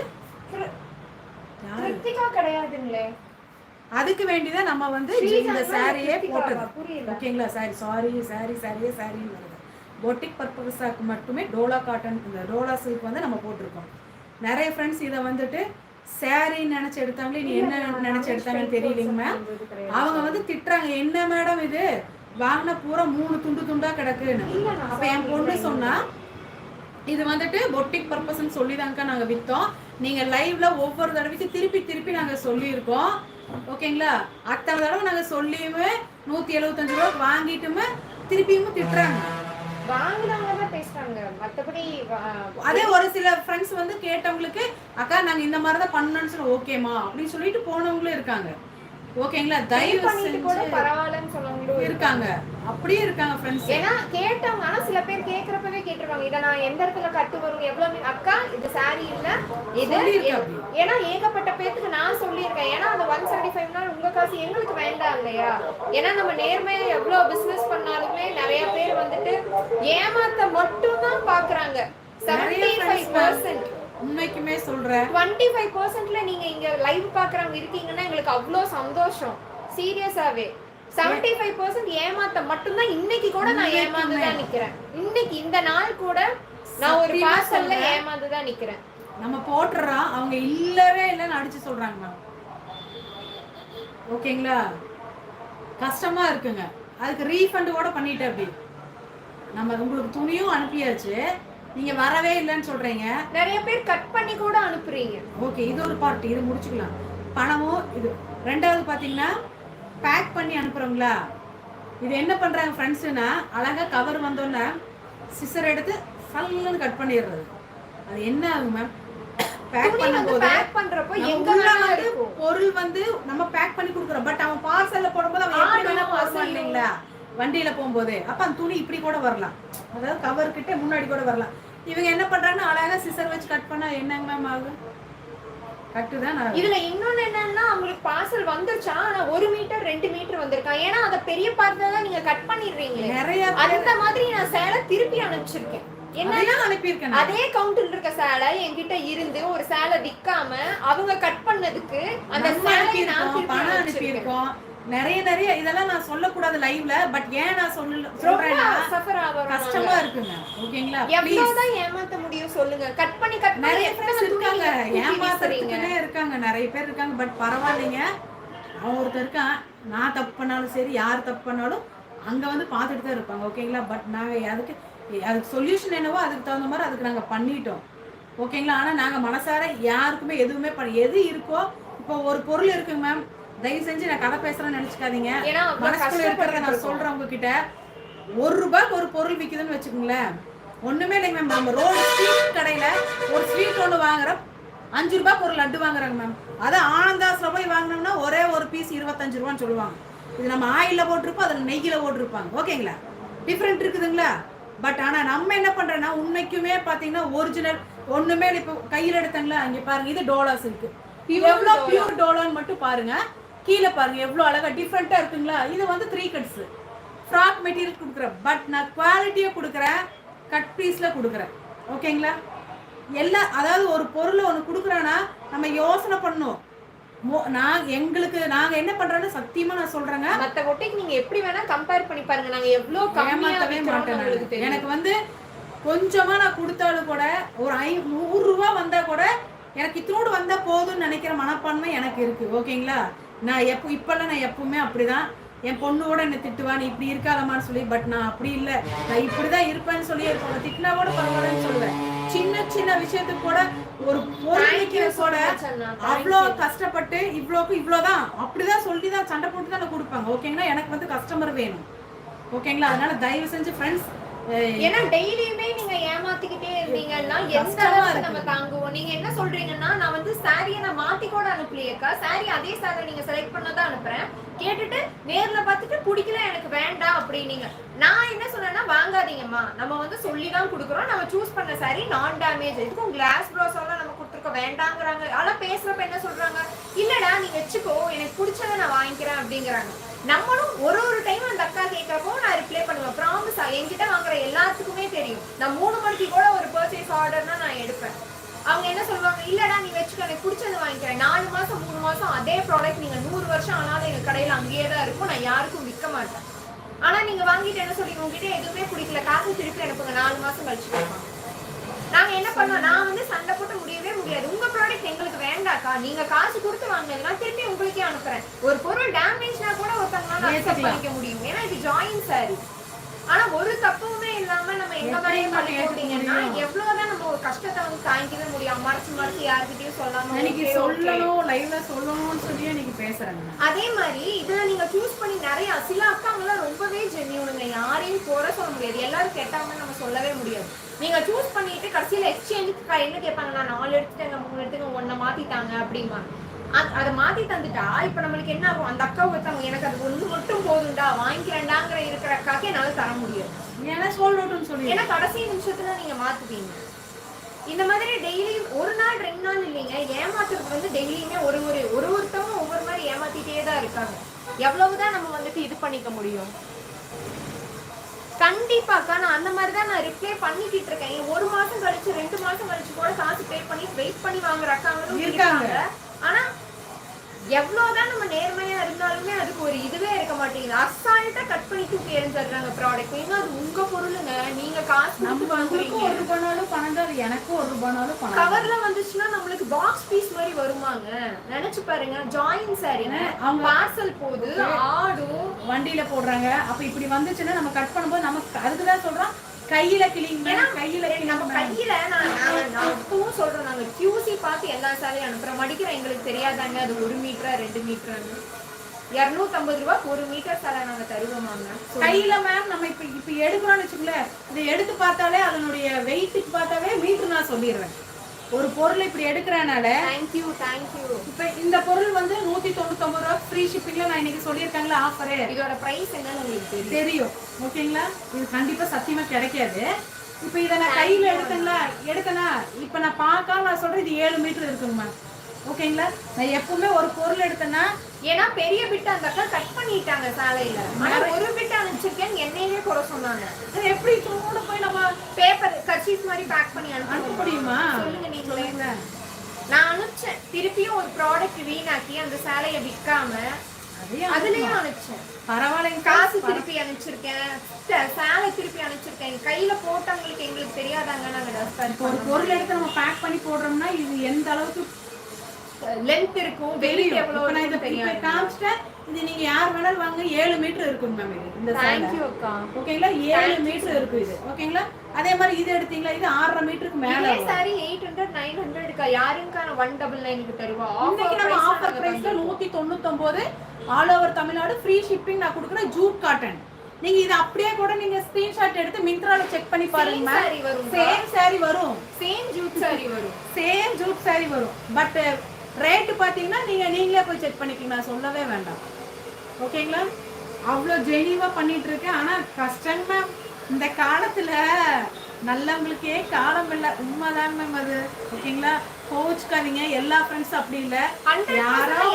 அதுக்கு வேண்டிதான் நம்ம வந்து இந்த சாரியே போட்டது. ஓகேங்களா? சாரி பொட்டிக் பர்பஸாக்கு மட்டுமே டோலா காட்டன், இந்த டோலா சில்க் வந்து நம்ம போட்டிருக்கோம். நிறைய ஃப்ரெண்ட்ஸ் இதை வந்துட்டு சாரி நினைச்சு எடுத்தாங்களே, நீ என்ன நினைச்சு எடுத்தாங்கன்னு தெரியலைங்க மேம். அவங்க வந்து திட்டுறாங்க, என்ன மேடம் இது வாங்கின பூரா 3 துண்டா கிடக்குன்னு. அப்ப என் பொண்ணு சொன்னா இது வந்துட்டு பொட்டிக் பர்பஸ்ன்னு சொல்லிதாங்க நாங்க வித்தோம். நீங்க லைவ்ல ஒவ்வொரு தடவைக்கும் திருப்பி நாங்க சொல்லியிருக்கோம். ஓகேங்களா? அத்தனை தடவை நாங்க சொல்லியுமே 175 ரூபாய்க்கு வாங்கிட்டுமே திருப்பியும் திட்டுறாங்க. அதே ஒரு சில ஃப்ரெண்ட்ஸ் வந்து கேட்டவங்களுக்கு அக்கா நாங்க இந்த மாதிரி தான் பண்ணணும்னு சொல்லி ஓகேமா அப்படின்னு சொல்லிட்டு போனவங்களும் இருக்காங்க. ஓகேங்களா? தயவு செஞ்சு கூட பரவாயில்லன்னு சொன்னவங்களும் இருக்காங்க. அப்படியே இருக்காங்க ஃப்ரெண்ட்ஸ். ஏன்னா கேட்டவங்க, ஆனா சில பேர் கேக்குறப்பவே கேட்டுருவாங்க, இத நான் எந்த இடத்துல கட்டு வரும், எவ்வளவு அக்கா இது சாரி இல்ல இது. ஏன்னா ஏகப்பட்ட பேருக்கு நான் சொல்லியிருக்கேன். ஏன்னா அந்த 175 நாள் உங்க காசு எங்களுக்கு வேண்டாம் இல்லையா? ஏன்னா நம்ம நேர்மையா எவ்வளவு பிசினஸ் பண்ணாலுமே நிறைய பேர் வந்துட்டு ஏமாத்த மட்டும் தான் பாக்குறாங்க. 75% உண்மைக்குமே சொல்றேன், 25%ல நீங்க இங்க லைவ் பாக்குறவங்க இருக்கீங்கன்னா எங்களுக்கு அவ்வளவு சந்தோஷம். சீரியஸாவே 75% ஏமாத்த மட்டும்தான். இன்னைக்கு கூட நான் ஏமாந்துதான் நிக்கிறேன். இன்னைக்கு இந்த நாள் கூட நான் ஒரு பார்சல்ல ஏமாந்துதான் நிக்கிறேன். நம்ம போட்டுறோம், அவங்க இல்லவே இல்லைன்னு அடிச்சு சொல்றாங்க மேம். ஓகேங்களா? கஷ்டமா இருக்குங்க. அதுக்கு ரீஃபண்ட் கூட பண்ணிட்டேன். அப்படி நம்ம உங்களுக்கு துணியும் அனுப்பியாச்சு, நீங்க வரவே இல்லைன்னு சொல்றீங்க. நிறைய பேர் கட் பண்ணி கூட அனுப்புறீங்க. ஓகே, இது ஒரு பார்ட், இது முடிச்சுக்கலாம். பணமும் இது. ரெண்டாவது பாத்தீங்கன்னா பேக் பண்ணி அனுப்புறோங்களா, இது என்ன பண்றாங்க ஃப்ரெண்ட்ஸ்னா அழகா கவர் வந்தோன்னா சிசர் எடுத்து சல்லுன்னு கட் பண்ணிடுறது. அது என்ன ஆகும் மேம், பேக் பண்ணும்போது பேக் பண்றப்போ எங்க வந்து பொருள் வந்து நம்ம பேக் பண்ணி கொடுக்குறோம். பட் அவன் பார்சல்ல போடும்போது அவன் எப்படி வேணா பார்சல் இல்லைங்களா வண்டியில போகும்போது, அப்ப அந்த துணி இப்படி கூட வரலாம், அதாவது கவர் கிட்ட முன்னாடி கூட வரலாம். இவங்க என்ன பண்றாங்கன்னா அழகா சிசர் வச்சு கட் பண்ணா என்னங்க மேம் ஆகும்? கட்டுதான். இதுல இன்னொன்னு என்னன்னா அவங்களுக்கு பார்சல் வந்துருச்சா, ஆனா 1 மீட்டர் 2 மீட்டர் வந்திருக்கான். ஏன்னா அத பெரிய பார்சல் தான் நீங்க கட் பண்ணிடுறீங்க. நிறைய அந்த மாதிரி நான் சேலை திருப்பி அனுப்பிச்சிருக்கேன். என்ன அனுப்பியிருக்கேன், அதே கவுண்டர்ல இருக்க சேலை என்கிட்ட இருந்து ஒரு சேலை விக்காம அவங்க கட் பண்ணதுக்கு அந்த சேலை நான் பணம் அனுப்பியிருக்கோம். நிறைய இதெல்லாம் நான் சொல்லக்கூடாது லைவ்ல. பட் ஏன் நான் சொல்றேன்னா கஷ்டமா இருக்குங்க. ஓகேங்களா? எவ்வளவுதான் ஏமாத்த முடியும் சொல்லுங்க? கட் பண்ணி நிறைய ஃப்ரெண்ட்ஸ் இருக்காங்க, ஏமாத்துறதுக்குனே இருக்காங்க, நிறைய பேர் இருக்காங்க. பட் பரவாயில்லைங்க, அவன் ஒருத்தர் இருக்கான், நான் தப்பு பண்ணாலும் சரி யார் தப்பு பண்ணாலும் அங்க வந்து பார்த்துட்டு தான் இருப்பாங்க. ஓகேங்களா? பட் நாங்க அதுக்கு சொல்யூஷன் என்னவோ அதுக்கு தகுந்த மாதிரி அதுக்கு நாங்க பண்ணிட்டோம். ஓகேங்களா? ஆனா நாங்க மனசார யாருக்குமே எதுவுமே எது இருக்கோ, இப்போ ஒரு பொருள் இருக்குங்க மேம், தயவு செஞ்சு நான் கதை பேசுறேன்னு நினைச்சுக்காதீங்க. மனசுக்குள்ள இருக்கிறத நான் சொல்றேன் உங்ககிட்ட. 1 ரூபாய்க்கு ஒரு பொருள் விற்குதுன்னு வச்சுக்கோங்களேன், ஒண்ணுமே இல்லைங்க மேம். நம்ம ரோடு ஸ்வீட் கடையில ஒரு ஸ்வீட் ஒன்று வாங்குற 5 ரூபாய்க்கு ஒரு லட்டு வாங்குறாங்க மேம். அதை ஆனந்தாஸ்ல போய் வாங்கினோம்னா ஒரே ஒரு பீஸ் 25 ரூபான்னு சொல்லுவாங்க. இது நம்ம ஆயில போட்டிருப்போம், அதில் நெய்யில போட்டிருப்பாங்க. ஓகேங்களா? டிஃப்ரெண்ட் இருக்குதுங்களா? பட் ஆனா நம்ம என்ன பண்றோம்னா உண்மைக்குமே பாத்தீங்கன்னா ஒரிஜினல் ஒண்ணுமே. இப்போ கையில் எடுத்தாங்களா, இங்க பாருங்க, இது டோலா சில்க், எவ்வளவு பியூர் டோலான்னு மட்டும் பாருங்க. கீழே பாருங்க எவ்வளவு அழகா டிஃப்ரெண்டா இருக்குங்களா? இது வந்து 3 கட்ஸ் ஃப்ராக் மெட்டீரியல் கொடுக்குறேன். பட் நான் குவாலிட்டியா கொடுக்குறேன், கட் பீஸ்ல கொடுக்குறேன். ஓகேங்களா? அதாவது ஒரு பொருளை ஒன்று கொடுக்குறேன்னா நம்ம யோசனை பண்ணணும். நாங்க என்ன பண்றோம்னு சத்தியமா நான் சொல்றேங்க, மத்த பொட்டிக்கு நீங்க எப்படி வேணா கம்பேர் பண்ணி பாருங்க, நாங்க எவ்வளவு கம்மியாவே மாட்டோம். எனக்கு வந்து கொஞ்சமா நான் கொடுத்தாலும் கூட ஒரு 100 ரூபாய் வந்தா கூட எனக்கு இத்தனோடு வந்தா போதும்னு நினைக்கிற மனப்பான்மை எனக்கு இருக்கு. ஓகேங்களா? நான் இப்பெல்லாம் நான் எப்பவுமே அப்படிதான். என் பொண்ணோட என்ன திட்டுவா, நீ இப்படி இருக்காதமான்னு சொல்லி. பட் நான் அப்படி இல்லை, நான் இப்படிதான் இருப்பேன்னு சொல்லி இருப்பாங்க. திட்டினா கூட பரவாயில்லன்னு சொல்லுவேன். சின்ன சின்ன விஷயத்துக்கு கூட ஒரு பொருளைக்கு கூட அவ்வளோ கஷ்டப்பட்டு இவ்வளோதான் அப்படிதான் சொல்லிதான் சண்டை போட்டு தான் கொடுப்பாங்க. ஓகேங்களா, எனக்கு வந்து கஸ்டமர் வேணும். ஓகேங்களா, அதனால தயவு செஞ்சு ஃப்ரெண்ட்ஸ், ஏன்னா டெய்லியுமே நீங்க ஏமாத்திக்கிட்டே இருந்தீங்கன்னா எந்த அளவுக்கு நம்ம தாங்குவோம். நீங்க என்ன சொல்றீங்கன்னா, நான் வந்து சாரியை நான் மாத்தி கூட அனுப்பலையேக்கா, சாரி அதே சாரி நீங்க செலக்ட் பண்ணதான் அனுப்புறேன், கேட்டுட்டு நேர்ல பார்த்துட்டு பிடிக்கல எனக்கு வேண்டாம் அப்படின்னீங்க. நான் என்ன சொன்னேன்னா, வாங்காதீங்கம்மா, நம்ம வந்து சொல்லிதான் கொடுக்குறோம், நம்ம சூஸ் பண்ண சாரி நான் டேமேஜ், இதுக்கும் கிளாஸ் ப்ரோஸெல்லாம் நம்ம கொடுத்துருக்க வேண்டாங்கிறாங்க. ஆனா பேசுறப்ப என்ன சொல்றாங்க, இல்லடா நீ வச்சுக்கோ, எனக்கு பிடிச்சதை நான் வாங்கிக்கிறேன் அப்படிங்கிறாங்க. நம்மளும் ஒரு டைம் அந்த அக்கா கேட்கறப்போ நான் ரிப்ளை பண்ணுவேன். ப்ராமிஸ், என்கிட்ட வாங்குற எல்லாத்துக்குமே தெரியும், நான் 3 மணிக்கு கூட ஒரு பர்ச்சேஸ் ஆர்டர்னா நான் எடுப்பேன். அவங்க என்ன சொல்லுவாங்க, இல்லடா நீ வச்சுக்க, எனக்கு பிடிச்சது வாங்கிக்கிறேன், 4 மாசம் 3 மாசம் அதே ப்ராடக்ட் நீங்க 100 வருஷம் ஆனாலும் எங்க கடையில அங்கேயே தான் இருக்கும், நான் யாருக்கும் விற்க மாட்டேன். ஆனா நீங்க வாங்கிட்டு என்ன சொல்லி, உங்ககிட்ட எதுவுமே பிடிக்கல, காசு திருப்பி அனுப்புங்க, 4 மாசம் கழிச்சு கேட்பாங்க. நாங்க என்ன பண்ணோம், நான் வந்து சண்டை போட்டு முடியவே முடியாது, உங்க ப்ராடக்ட் எங்களுக்கு வேண்டாக்கா, நீங்க காசு கொடுத்து வாங்கினதுனா திருப்பி உங்களுக்கே அனுப்புறேன். ஒரு பொருள் டேமேஜ்னா கூட ஒருத்தவங்களால அக்செப்ட் பண்ணிக்க முடியும், ஏன்னா இது ஜாயின் சாரி. ஆனா ஒரு தப்புமே இல்லாம நம்ம எங்க மேலேயே பண்ணி போட்டீங்கன்னா எவ்வளவுதான் நம்ம ஒரு கஷ்டத்தை வந்து தாங்கிக்கவே முடியும். மறைச்சு யார்கிட்டயும் சொல்லாம சொல்லணும், லைவ்ல சொல்லணும்னு சொல்லி நீங்க பேசுறாங்க. அதே மாதிரி இதுல நீங்க சூஸ் பண்ணி நிறைய சில அக்காங்கெல்லாம் ரொம்பவே ஜென்யூனுங்க, யாரையும் குறை சொல்ல முடியாது, எல்லாரும் கேட்டாங்கன்னு நம்ம சொல்லவே முடியாது. நீங்க சூஸ் பண்ணிட்டு கடைசியில எக்ஸ்சேஞ்சுக்கு என்ன கேட்பாங்க, நான் 4 எடுத்துட்டேங்க, 3 எடுத்துங்க, 1 மாத்திட்டாங்க அப்படிமா. அதை மாத்தி தந்துட்டா இப்ப நம்மளுக்கு என்ன ஆகும், அந்த அக்கா ஒருத்தவங்க எனக்கு அது 1 மட்டும் போதுண்டா வாங்கிக்கிறேன்டாங்கிற இருக்கிற அக்காக்கே என்னால தர முடியாது, ஏன்னா சொல்லணும்னு சொல்லி, ஏன்னா கடைசி நிமிஷத்துல நீங்க மாத்துவீங்க. இந்த மாதிரி டெய்லி 1 நாள் 2 நாள் இல்லைங்க, ஏமாத்துறது வந்து டெய்லியுமே ஒருத்தவங்க ஒவ்வொரு மாதிரி ஏமாத்திட்டே தான் இருக்காங்க. எவ்வளவுதான் நம்ம வந்துட்டு இது பண்ணிக்க முடியும். கண்டிப்பாக்கா நான் அந்த மாதிரி தான் நான் ரிப்ளை பண்ணிக்கிட்டு இருக்கேன். 1 மாசம் கழிச்சு 2 மாசம் கழிச்சு கூட காசு பே பண்ணி வெயிட் பண்ணி வாங்குற அக்காங்களும் இருக்காங்க. ஆனா எவ்வளவுதான் நம்ம நேர்மையா இருந்தாலுமே அதுக்கு ஒரு இதுவே இருக்க மாட்டேங்குது. அசால்ட்டா கட் பண்ணி தூக்கி எரிஞ்சிடுறாங்க ப்ராடக்ட். ஏன்னா அது உங்க பொருளுங்க, நீங்க காசு கொடுத்து வாங்குறீங்க. ₹1 பணம் தான், எனக்கு ₹1 பணம். கவர்ல வந்துச்சுன்னா நம்மளுக்கு பாக்ஸ் பீஸ் மாதிரி வருமாங்க, நினைச்சு பாருங்க. ஜாயின் சாரி அவங்க பார்சல் போது ஆடும் வண்டியில போடுறாங்க. அப்ப இப்படி வந்துச்சுன்னா நம்ம கட் பண்ணும்போது நமக்கு அதுக்குதான் சொல்றோம், கையில கிளிங்க, கையில நம்ம கையில நான் இப்பவும் சொல்றோம், நாங்க QC பார்த்து எல்லா சாலையும் அனுப்புறோம். மடிக்கிற எங்களுக்கு தெரியாதாங்க அது 1 மீட்டரா 2 மீட்டரான்னு. ₹250 1 மீட்டர் சாலை நாங்க தருவோமாங்க கையில. மேம் நம்ம இப்ப எடுக்கிறோம்னு வச்சுக்கல, இதை எடுத்து பார்த்தாலே அதனுடைய வெயிட்டுக்கு பார்த்தாவே மீட்டர் நான் சொல்லிடுறேன். ஒரு பொருள் இப்படி எடுக்கிறனால தேங்க்யூ. இப்ப இந்த பொருள் வந்து ₹199 ஃப்ரீ ஷிப்பிங்ல நான் இன்னைக்கு சொல்லியிருக்காங்களா ஆஃபரு. இதோட பிரைஸ் என்னன்னு உங்களுக்கு தெரியும். ஓகேங்களா, இது கண்டிப்பா சத்தியமா கிடைக்காது. இப்ப இதை நான் கையில எடுத்தனா இப்ப நான் பார்க்காம நான் சொல்றேன், இது 7 மீட்டர் இருக்குங்கம்மா. ஓகேங்களா, நான் எப்பவுமே ஒரு பொருள் எடுத்தேன்னா, ஏன்னா பெரிய பிட்டு அந்த அக்கா கட் பண்ணிட்டாங்க சாலையில, ஆனா ஒரு பிட்டு அனுப்பிச்சிருக்கேன் என்னையே குறை சொன்னாங்க. எப்படி தூட போய் நம்ம பேப்பர் கர்ச்சீஃப் மாதிரி பேக் பண்ணி அனுப்ப முடியுமா சொல்லுங்க நீங்களே. நான் அனுப்பிச்சேன், திருப்பியும் ஒரு ப்ராடக்ட் வீணாக்கி அந்த சாலையை விற்காம அதுலயும் அனுப்பிச்சேன். பரவாயில்ல, காசு திருப்பி அனுப்பிச்சிருக்கேன், சாலை திருப்பி அனுப்பிச்சிருக்கேன். கையில போட்டவங்களுக்கு எங்களுக்கு தெரியாதாங்க, நாங்க ஒரு பொருள் எடுத்து நம்ம பேக் பண்ணி போடுறோம்னா இது எந்த அளவுக்கு லென்த் இருக்கும், வெயிட் எவ்வளவு நான் இத தெரியும் காமிச்சிட்டேன். இது நீங்க யார் வேணாலும் வாங்க, 7 மீட்டர் இருக்கும் மேம் இது. இந்த थैंक यू அக்கா. ஓகேங்களா, 7 மீட்டர் இருக்கு இது. ஓகேங்களா, அதே மாதிரி இது எடுத்தீங்களா, இது 6.5 மீட்டருக்கு மேல இதே சாரி 800 900 க்கு யாருங்க 199 க்கு தருவா. இன்னைக்கு நம்ம ஆஃபர் பிரைஸ்ல 199 all over Tamil Nadu free shipping நான் கொடுக்குறேன். Jude cotton. நீங்க இத அப்படியே கூட நீங்க ஸ்கிரீன்ஷாட் எடுத்து மிந்த்ரால செக் பண்ணி பாருங்க. சேம் சாரி வரும், சேம் ஜூட் சாரி வரும், சேம் ஜூட் சாரி வரும். பட் ரேட் பாத்தீங்கன்னா நீங்களே போய் செக் பண்ணிக்கலாம், நான் சொல்லவே வேண்டாம். ஓகேங்களா, அவ்வளோ ஜெனிவா பண்ணிட்டு இருக்கேன். ஆனா கஷ்டம் மேம், இந்த காலத்துல நல்லவங்களுக்கே காலம் இல்லை. உண்மைதான் மேம் அது. ஓகேங்களா, கோச்சுக்காதீங்க. எல்லா ஃப்ரெண்ட்ஸ் அப்படி இல்ல, யாரும்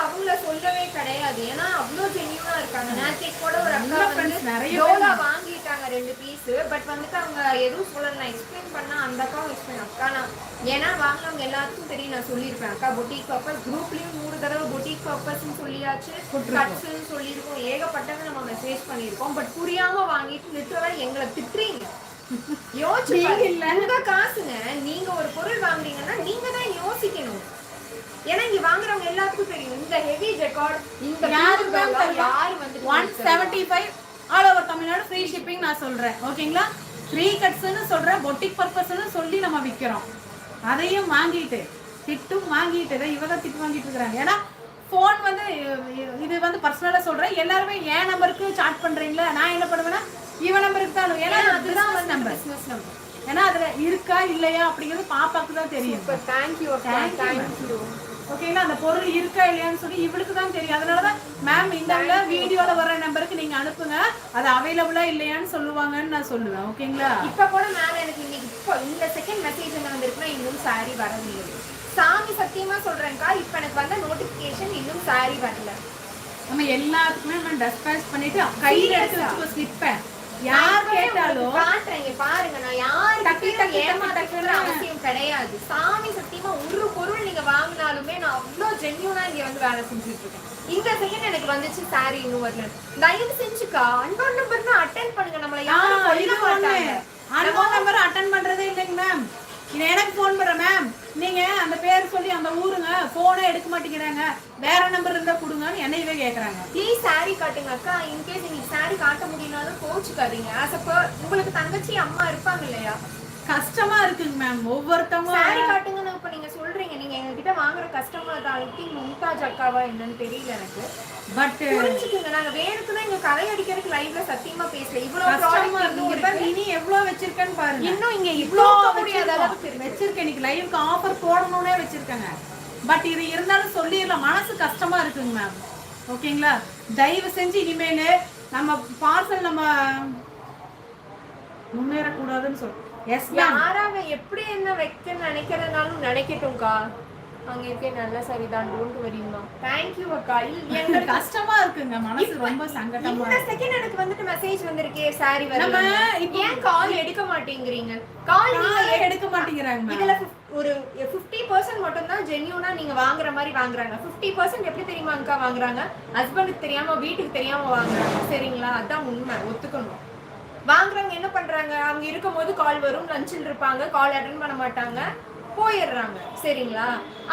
அவங்கள சொல்லவே கிடையாது. ஏன்னா அவ்வளோ ஜெனியூனா இருக்காங்க. நேத்து கூட ஒரு அக்கா வந்து டோலா வாங்கிட்டாங்க 2 பீஸ். பட் வந்துட்டு அவங்க எதுவும் சொல்லல. நான் எக்ஸ்பிளைன் பண்ணா அந்த அக்காவும் எக்ஸ்பிளைன் அக்கா நான் ஏன்னா வாங்கினவங்க எல்லாத்துக்கும் தெரியும், நான் சொல்லியிருப்பேன். அக்கா பொட்டிக் பர்பஸ் குரூப்லயும் 100 தடவை பொட்டிக் பர்பஸ்ன்னு சொல்லியாச்சு, கட்ஸ்ன்னு சொல்லியிருக்கோம், ஏகப்பட்டதை நம்ம மெசேஜ் பண்ணியிருக்கோம். பட் புரியாம வாங்கிட்டு லிட்டரலா எங்களை திட்டுறீங்க. யோசிச்சு உங்க காசுங்க, நீங்க ஒரு பொருள் வாங்குறீங்கன்னா நீங்க தான் யோசிக்கணும். ஏன்னா இங்க வாங்குறவங்க எல்லாத்துக்கும் தெரியும் இந்த ஹெவி ஜெக்கார்ட் இந்த யாரு வந்து 175 all over Tamil Nadu free shipping நான் சொல்றேன். ஓகேங்களா? ஃப்ரீ கட்ஸ்னு சொல்றேன், பொட்டிக் பர்பஸ்னு சொல்லி நம்ம விக்கிறோம். அதையும் வாங்கிட்டு திட்டும் வாங்கிட்டு இவங்க திட்டு வாங்கிட்டு இருக்காங்க. ஏன்னா ஃபோன் வந்து இது வந்து பர்சனலா சொல்றேன். எல்லாருமே என் நம்பருக்கு சாட் பண்றீங்களா, நான் என்ன பண்ணுவேன்னா இவன் நம்பருக்கு தான். ஏன்னா அதுதான் வந்து பிசினஸ் நம்பர். ஏன்னா அதுல இருக்கா இல்லையா அப்படிங்கிறது பாப்பாக்கு தான் தெரியும். Thank you thank you. ஓகேங்களா? அந்த பொருள் இருக்கா இல்லையான்னு சொல்லி இவளுக்கு தான் தெரியும். அதனாலதான் மேம் இந்த வீடியோல வர்ற நம்பருக்கு நீங்க அனுப்புங்க, அது அவைலபிளா இல்லையான்னு சொல்லுவாங்கன்னு நான் சொல்லுவேன். ஓகேங்களா? இப்ப கூட மேம் எனக்கு இன்னைக்கு இப்போ இந்த செகண்ட் மெசேஜ் என்ன வந்திருக்குன்னா இன்னும் சாரி வரவில்லை. சாமி சத்தியமா சொல்றேன்க்கா, இப்ப எனக்கு வந்த நோட்டிபிகேஷன் இன்னும் சாரி வரல. நம்ம எல்லாத்துக்குமே நம்ம டெஸ்பேச் பண்ணிட்டு கையில எடுத்து வச்சுக்கோ ஸ்லிப்பை. யார் கேட்டாலும் காட்டுறேங்க பாருங்க, நான் யாருக்கிட்டையும் ஏமாத்தணும்ன்ற அவசியம் கிடையாது. சாமி சத்தியமா ஒரு பொருள் நீங்க வாங்கினாலுமே நான் அவ்வளவு ஜென்யூனா இங்க வந்து வேலை செஞ்சுட்டு இருக்கேன். இந்த செகண்ட் எனக்கு வந்துச்சு சாரி இன்னும் வரல. தயவு செஞ்சுக்கா அன்னோன் நம்பர்னா அட்டென்ட் பண்ணுங்க. நம்மள யாரும் கொல்ல மாட்டாங்க. அன்னோன் நம்பர் அட்டென்ட் பண்றதே இல்லைங்க மேம். இது எனக்கு ஃபோன் பண்ற மேம், நீங்க அந்த பேர் சொல்லி அந்த ஊருங்க போனே எடுக்க மாட்டேங்கிறாங்க, வேற நம்பர் இருந்தா கொடுங்கன்னு என்னையவே கேக்குறாங்க. ப்ளீஸ் சாரி காட்டுங்க அக்கா. இன்கேஸ் நீங்க சாரி காட்ட முடியனாலும் கோச்சுக்காதீங்க. உங்களுக்கு தங்கச்சி அம்மா இருப்பாங்க இல்லையா, கஷ்டமா இருக்குங்க மேம். ஒவ்வொருத்தவங்க சாரி காட்டுங்கன்னு இப்ப நீங்க சொல்றீங்க. நீங்க எங்க கிட்ட வாங்குற கஸ்டமர் தான். ஐ திங்க் மும்தாஜ் அக்காவா என்னன்னு தெரியல எனக்கு. பட் புரிஞ்சுக்குங்க, நாங்க வேணுக்குதான் இங்க கதை அடிக்கிறதுக்கு லைவ்ல சத்தியமா பேசல. இவ்வளவு இனி எவ்வளவு வச்சிருக்கேன்னு பாருங்க. இன்னும் இங்க இவ்வளவு முடியாத அளவுக்கு வச்சிருக்கேன். இன்னைக்கு லைவுக்கு ஆஃபர் போடணும்னே வச்சிருக்கேங்க. பட் இது இருந்தாலும் சொல்லிடலாம், மனசு கஷ்டமா இருக்குங்க மேம். ஓகேங்களா? தயவு செஞ்சு இனிமேல் நம்ம பார்சல் நம்ம முன்னேறக்கூடாதுன்னு சொல்றோம். யாராவது எப்படி என்ன வைக்கன்னு நினைக்கிறதுனாலும் நினைக்கட்டும்க்கா. அங்க இருக்க நல்ல சரிதான். டோன்ட் வரிமா. தேங்க் யூ அக்கா. எனக்கு கஷ்டமா இருக்குங்க, மனசு ரொம்ப சங்கடமா. இந்த செகண்ட் எனக்கு வந்துட்டு மெசேஜ் வந்திருக்கே சாரி வரல. ஏன் கால் எடுக்க மாட்டேங்கறீங்க? கால் நீங்க எடுக்க மாட்டேங்கறாங்க. இதுல ஒரு 50% மட்டும் தான் ஜென்யூனா நீங்க வாங்குற மாதிரி வாங்குறாங்க. 50% எப்படி தெரியுமா அக்கா வாங்குறாங்க? ஹஸ்பண்டுக்கு தெரியாம வீட்டுக்கு தெரியாம வாங்குறாங்க. சரிங்களா? அதான் உண்மை, ஒத்துக்கணும். வாங்குறவங்க என்ன பண்றாங்க, அவங்க இருக்கும்போது கால் வரும், லஞ்சில் இருப்பாங்க, கால் அட்டெண்ட் பண்ண மாட்டாங்க, போயிடுறாங்க. சரிங்களா?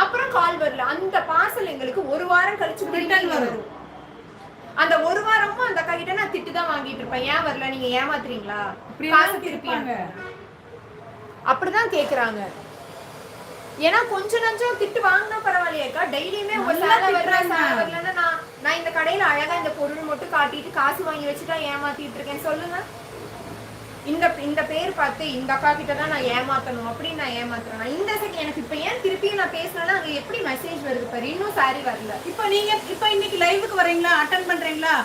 அப்புறம் கால் வரல. அந்த பார்சல் எங்களுக்கு ஒரு வாரம் கழிச்சு ரிட்டர்ன் வரும். அந்த ஒரு வாரமும் அந்த அக்கா கிட்ட நான் திட்டு தான் வாங்கிட்டு இருப்பேன். ஏன் வரல, நீங்க ஏமாத்துறீங்களா, காசு திருப்பியாங்க, அப்படிதான் கேக்குறாங்க. ஏன்னா கொஞ்சம் நஞ்சம் திட்டு வாங்கினா பரவாயில்லையாக்கா, டெய்லியுமே வரலன்னா நான் இந்த கடையில அழகா இந்த பொருள் மட்டும் காட்டிட்டு காசு வாங்கி வச்சுட்டா ஏமாத்திட்டு இருக்கேன் சொல்லுங்க. இந்த பேர் பார்த்து இந்த அக்கா கிட்ட தான் நான் ஏமாத்தணும் அப்படின்னு நான் ஏமாத்துறேன். இந்த செகண்ட் எனக்கு இப்ப ஏன் திருப்பியும் நான் பேசினா அங்க எப்படி மெசேஜ் வருது பாரு, இன்னும் சாரி வரல. இப்ப நீங்க இன்னைக்கு லைவுக்கு வரீங்களா, அட்டெண்ட் பண்றீங்களா,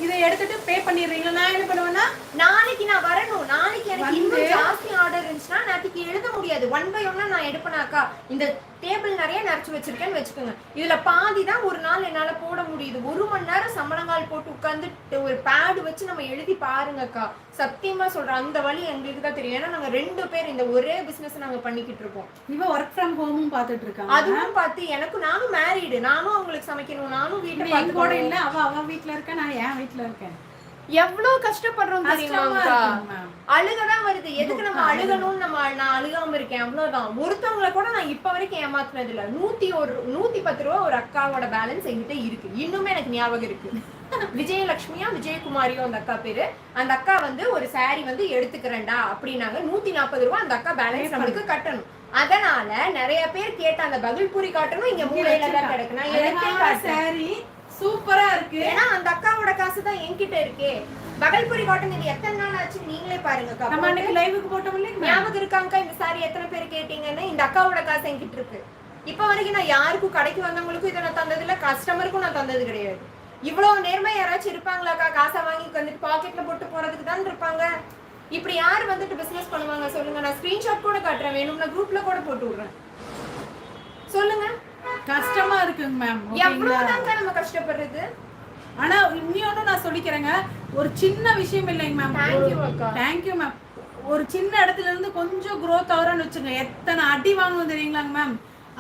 இதை எடுத்துட்டு பே பண்ணிடுறீங்களா? நான் என்ன பண்ணுவேன்னா நாளைக்கு நான் வரணும். நாளைக்கு எனக்கு இன்னும் ஜாஸ்தி ஆர்டர் இருந்துச்சுன்னா நாளைக்கு எழுத முடியாது. 1 by 1 நான் எடுப்பேனாக்கா. இந்த டேபிள் நிறைய நிறைச்சு வச்சிருக்கேன்னு வச்சுக்கோங்க. இதுல பாதி தான் ஒரு நாள் என்னால போட முடியுது. 1 மணி நேரம் சம்பளங்கால் போட்டு உட்காந்து ஒரு பேடு வச்சு நம்ம எழுதி பாருங்கக்கா. சத்தியமா சொல்றேன், அந்த வழி எங்களுக்கு தான் தெரியும். ஏன்னா நாங்க 2 பேர் இந்த ஒரே பிசினஸ் நாங்க பண்ணிக்கிட்டு இருக்கோம். இவ ஒர்க் ஃப்ரம் ஹோமும் பாத்துட்டு இருக்காங்க. அதுவும் பார்த்து நானும் மேரீடு, நானும் அவங்களுக்கு சமைக்கணும், நானும் வீட்டுல எங்க கூட இல்ல, அவ வீட்டுல இருக்கேன், நான் என் வீட்டுல இருக்கேன். எவ்வளவு கஷ்டப்படுறோம் தெரியுமா? அழுகதான் வருது. எதுக்கு நம்ம அழுகணும்னு நான் அழுகாம இருக்கேன், அவ்வளவுதான். ஒருத்தவங்களை கூட நான் இப்ப வரைக்கும் ஏமாத்துனது இல்ல. 110 ரூபா ஒரு அக்காவோட பேலன்ஸ் என்கிட்ட இருக்கு. இன்னுமே எனக்கு ஞாபகம் இருக்கு. விஜயலட்சுமியா விஜயகுமாரியோ அந்த அக்கா பேரு. அந்த அக்கா வந்து ஒரு சாரி வந்து எடுத்துக்கிறேன்டா அப்படின்னாங்க. 140 ரூபா அந்த அக்கா பேலன்ஸ் நம்மளுக்கு கட்டணும். அதனால நிறைய பேர் கேட்ட அந்த பகல்பூரி காட்டணும் இங்க மூலையில தான் கிடக்கு. சாரி சூப்பரா இருக்கு. ஏன்னா அந்த அக்காவோட காசு தான் என்கிட்ட இருக்கே. பகல்பூரி காட்டன் இது எத்தனை நாள் ஆச்சு நீங்களே பாருங்க. நம்ம அன்னைக்கு லைவுக்கு போட்டோம் இல்ல, ஞாபகம் இருக்காங்க? இந்த சாரி எத்தனை பேர் கேட்டீங்கன்னு. இந்த அக்காவோட காசு என்கிட்ட இருக்கு. இப்ப வரைக்கும் நான் யாருக்கும் கடைக்கு வந்தவங்களுக்கும் இதை நான் தந்தது இல்ல, கஸ்டமருக்கும் நான் தந்தது கிடையாது. இவ்வளவு நேர்மை யாராச்சும் இருப்பாங்களாக்கா? காசை வாங்கி வந்துட்டு பாக்கெட்ல போட்டு போறதுக்கு தான் இருப்பாங்க. இப்படி யாரு வந்துட்டு பிசினஸ் பண்ணுவாங்க சொல்லுங்க? நான் ஸ்கிரீன்ஷாட் கூட காட்டுறேன், வேணும்னா குரூப்ல கூட போட்டு விடுறேன். சொல்லுங்க. கஷ்டமா இருக்குங்க மேம். எவ்வளவுதாங்க நம்ம கஷ்டப்படுறது. ஆனா இன்னொன்னு நான் சொல்லிக்கிறேங்க, ஒரு சின்ன விஷயம் இல்லைங்க மேம். Thank you ma'am. ஒரு சின்ன இடத்துல இருந்து கொஞ்சம் growth ஆகுறன்னு வச்சுங்க, எத்தனை அடி வாங்கணும் தெரியுங்களாங்க மேம்.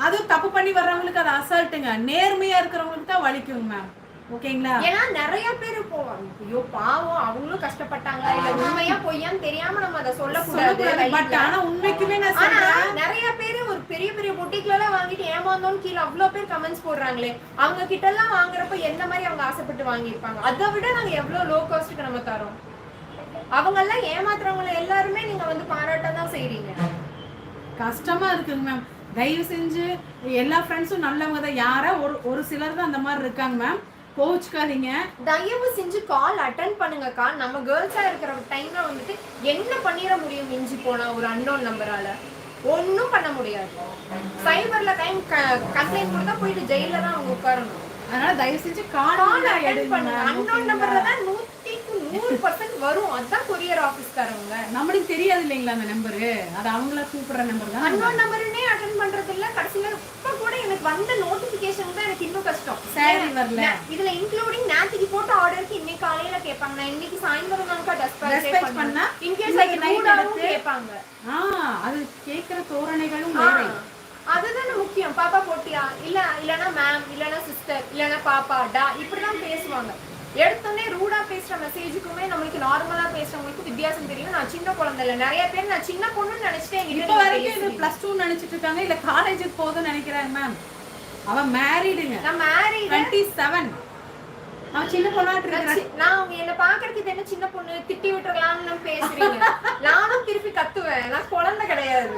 அதுவும் தப்பு பண்ணி வர்றவங்களுக்கு அது அசால்ட்டுங்க, நேர்மையா இருக்கிறவங்களுக்கு தான் வலிக்குங்க மேம். ஓகேங்களா? ஏன்னா நிறைய பேர் போவாங்க, ஐயோ பாவம் அவங்களும் கஷ்டப்பட்டாங்களா இல்ல உண்மையா பொய்யான்னு தெரியாம நம்ம அதை சொல்லக்கூடாது. பட் ஆனா உண்மைக்குமே நான் சொல்றேன், நிறைய பேர் ஒரு பெரிய பெரிய பொட்டிக்ல எல்லாம் வாங்கிட்டு வந்தோம்னு கீழே அவ்வளவு பேர் கமெண்ட்ஸ் போடுறாங்களே, அவங்க கிட்ட எல்லாம் வாங்குறப்ப எந்த மாதிரி அவங்க ஆசைப்பட்டு வாங்கியிருப்பாங்க. அதை விட நாங்க எவ்வளவு லோ காஸ்ட்டுக்கு நம்ம தரோம். அவங்க எல்லாம் ஏமாத்துறவங்களை எல்லாருமே நீங்க வந்து பாராட்டதான் செய்றீங்க. கஷ்டமா இருக்குங்க மேம். தயவு செஞ்சு எல்லா ஃப்ரெண்ட்ஸும் நல்லவங்க தான், யாரா ஒரு சிலர் தான் அந்த மாதிரி இருக்காங்க மேம். கோச்சுக்காதீங்க. தயவு செஞ்சு கால் அட்டன் பண்ணுங்கக்கா. நம்ம கேர்ள்ஸா இருக்கிற டைம்ல வந்துட்டு என்ன பண்ணிட முடியும்? மிஞ்சி போனா ஒரு அன்னோன் நம்பரால ஒன்னும் பண்ண முடியாது. சைபர்ல கம்ப்ளைண்ட் கொடுத்தா போயிட்டு ஜெயில தான் அவங்க உட்காரணும். அதனால தயவு செஞ்சு கால் அட்டன் பண்ணுங்க. அன்னோன் நம்பர்ல தான் 100% வரும். அதான் கொரியர் ஆபீஸ்காரங்க. நம்மளுக்கு தெரியாது இல்லைங்களா அந்த நம்பரு, அது அவங்கள கூப்பிடுற நம்பர் தான். அன்னோன் நம்பர்னே அட்டன் பண்றது இல்ல. கடைசில இப்ப கூட எனக்கு வந்த நோட்டிபிகேஷன் தான் எனக்கு இன்னும் கஷ்டம். சாரி வரல. இதுல இன்க்ளூடிங் நேத்திக்கு போட்ட ஆர்டருக்கு இன்னைக்கு காலையில கேட்பாங்க. நான் இன்னைக்கு சாயந்தரம் தான்க்கா டிஸ்பேச் பண்ணா இன்கேஸ் அது நைட் கேட்பாங்க. அது கேக்குற தோரணைகளும் வேற. அதுதான் முக்கியம். பாப்பா போட்டியா, இல்லனா மேம், இல்லனா சிஸ்டர், இல்லனா பாப்பா டா, இப்படிதான் பேசுவாங்க. எடுத்தோடனே ரூடா பேசுற மெசேஜுக்குமே நம்மளுக்கு நார்மலா பேசுறவங்களுக்கு வித்தியாசம் தெரியும். நான் சின்ன குழந்தை இல்ல, நிறைய பேர் நான் சின்ன பொண்ணுன்னு நினைச்சிட்டே இப்ப வரைக்கும் இது +2 நினைச்சிட்டு இருக்காங்க, இல்ல காலேஜுக்கு போகுதுன்னு நினைக்கிறாங்க மேம். அவ மேரிடுங்க. நான் மேரிட் 27. அவன் சின்ன பொண்ணாட்டு இருக்கா. நான் என்ன பாக்குறதுக்கு இது என்ன சின்ன பொண்ணு, திட்டி விட்டுறலாம்னு பேசுறீங்க. நானும் திருப்பி கத்துவேன். நான் குழந்தை கிடையாது.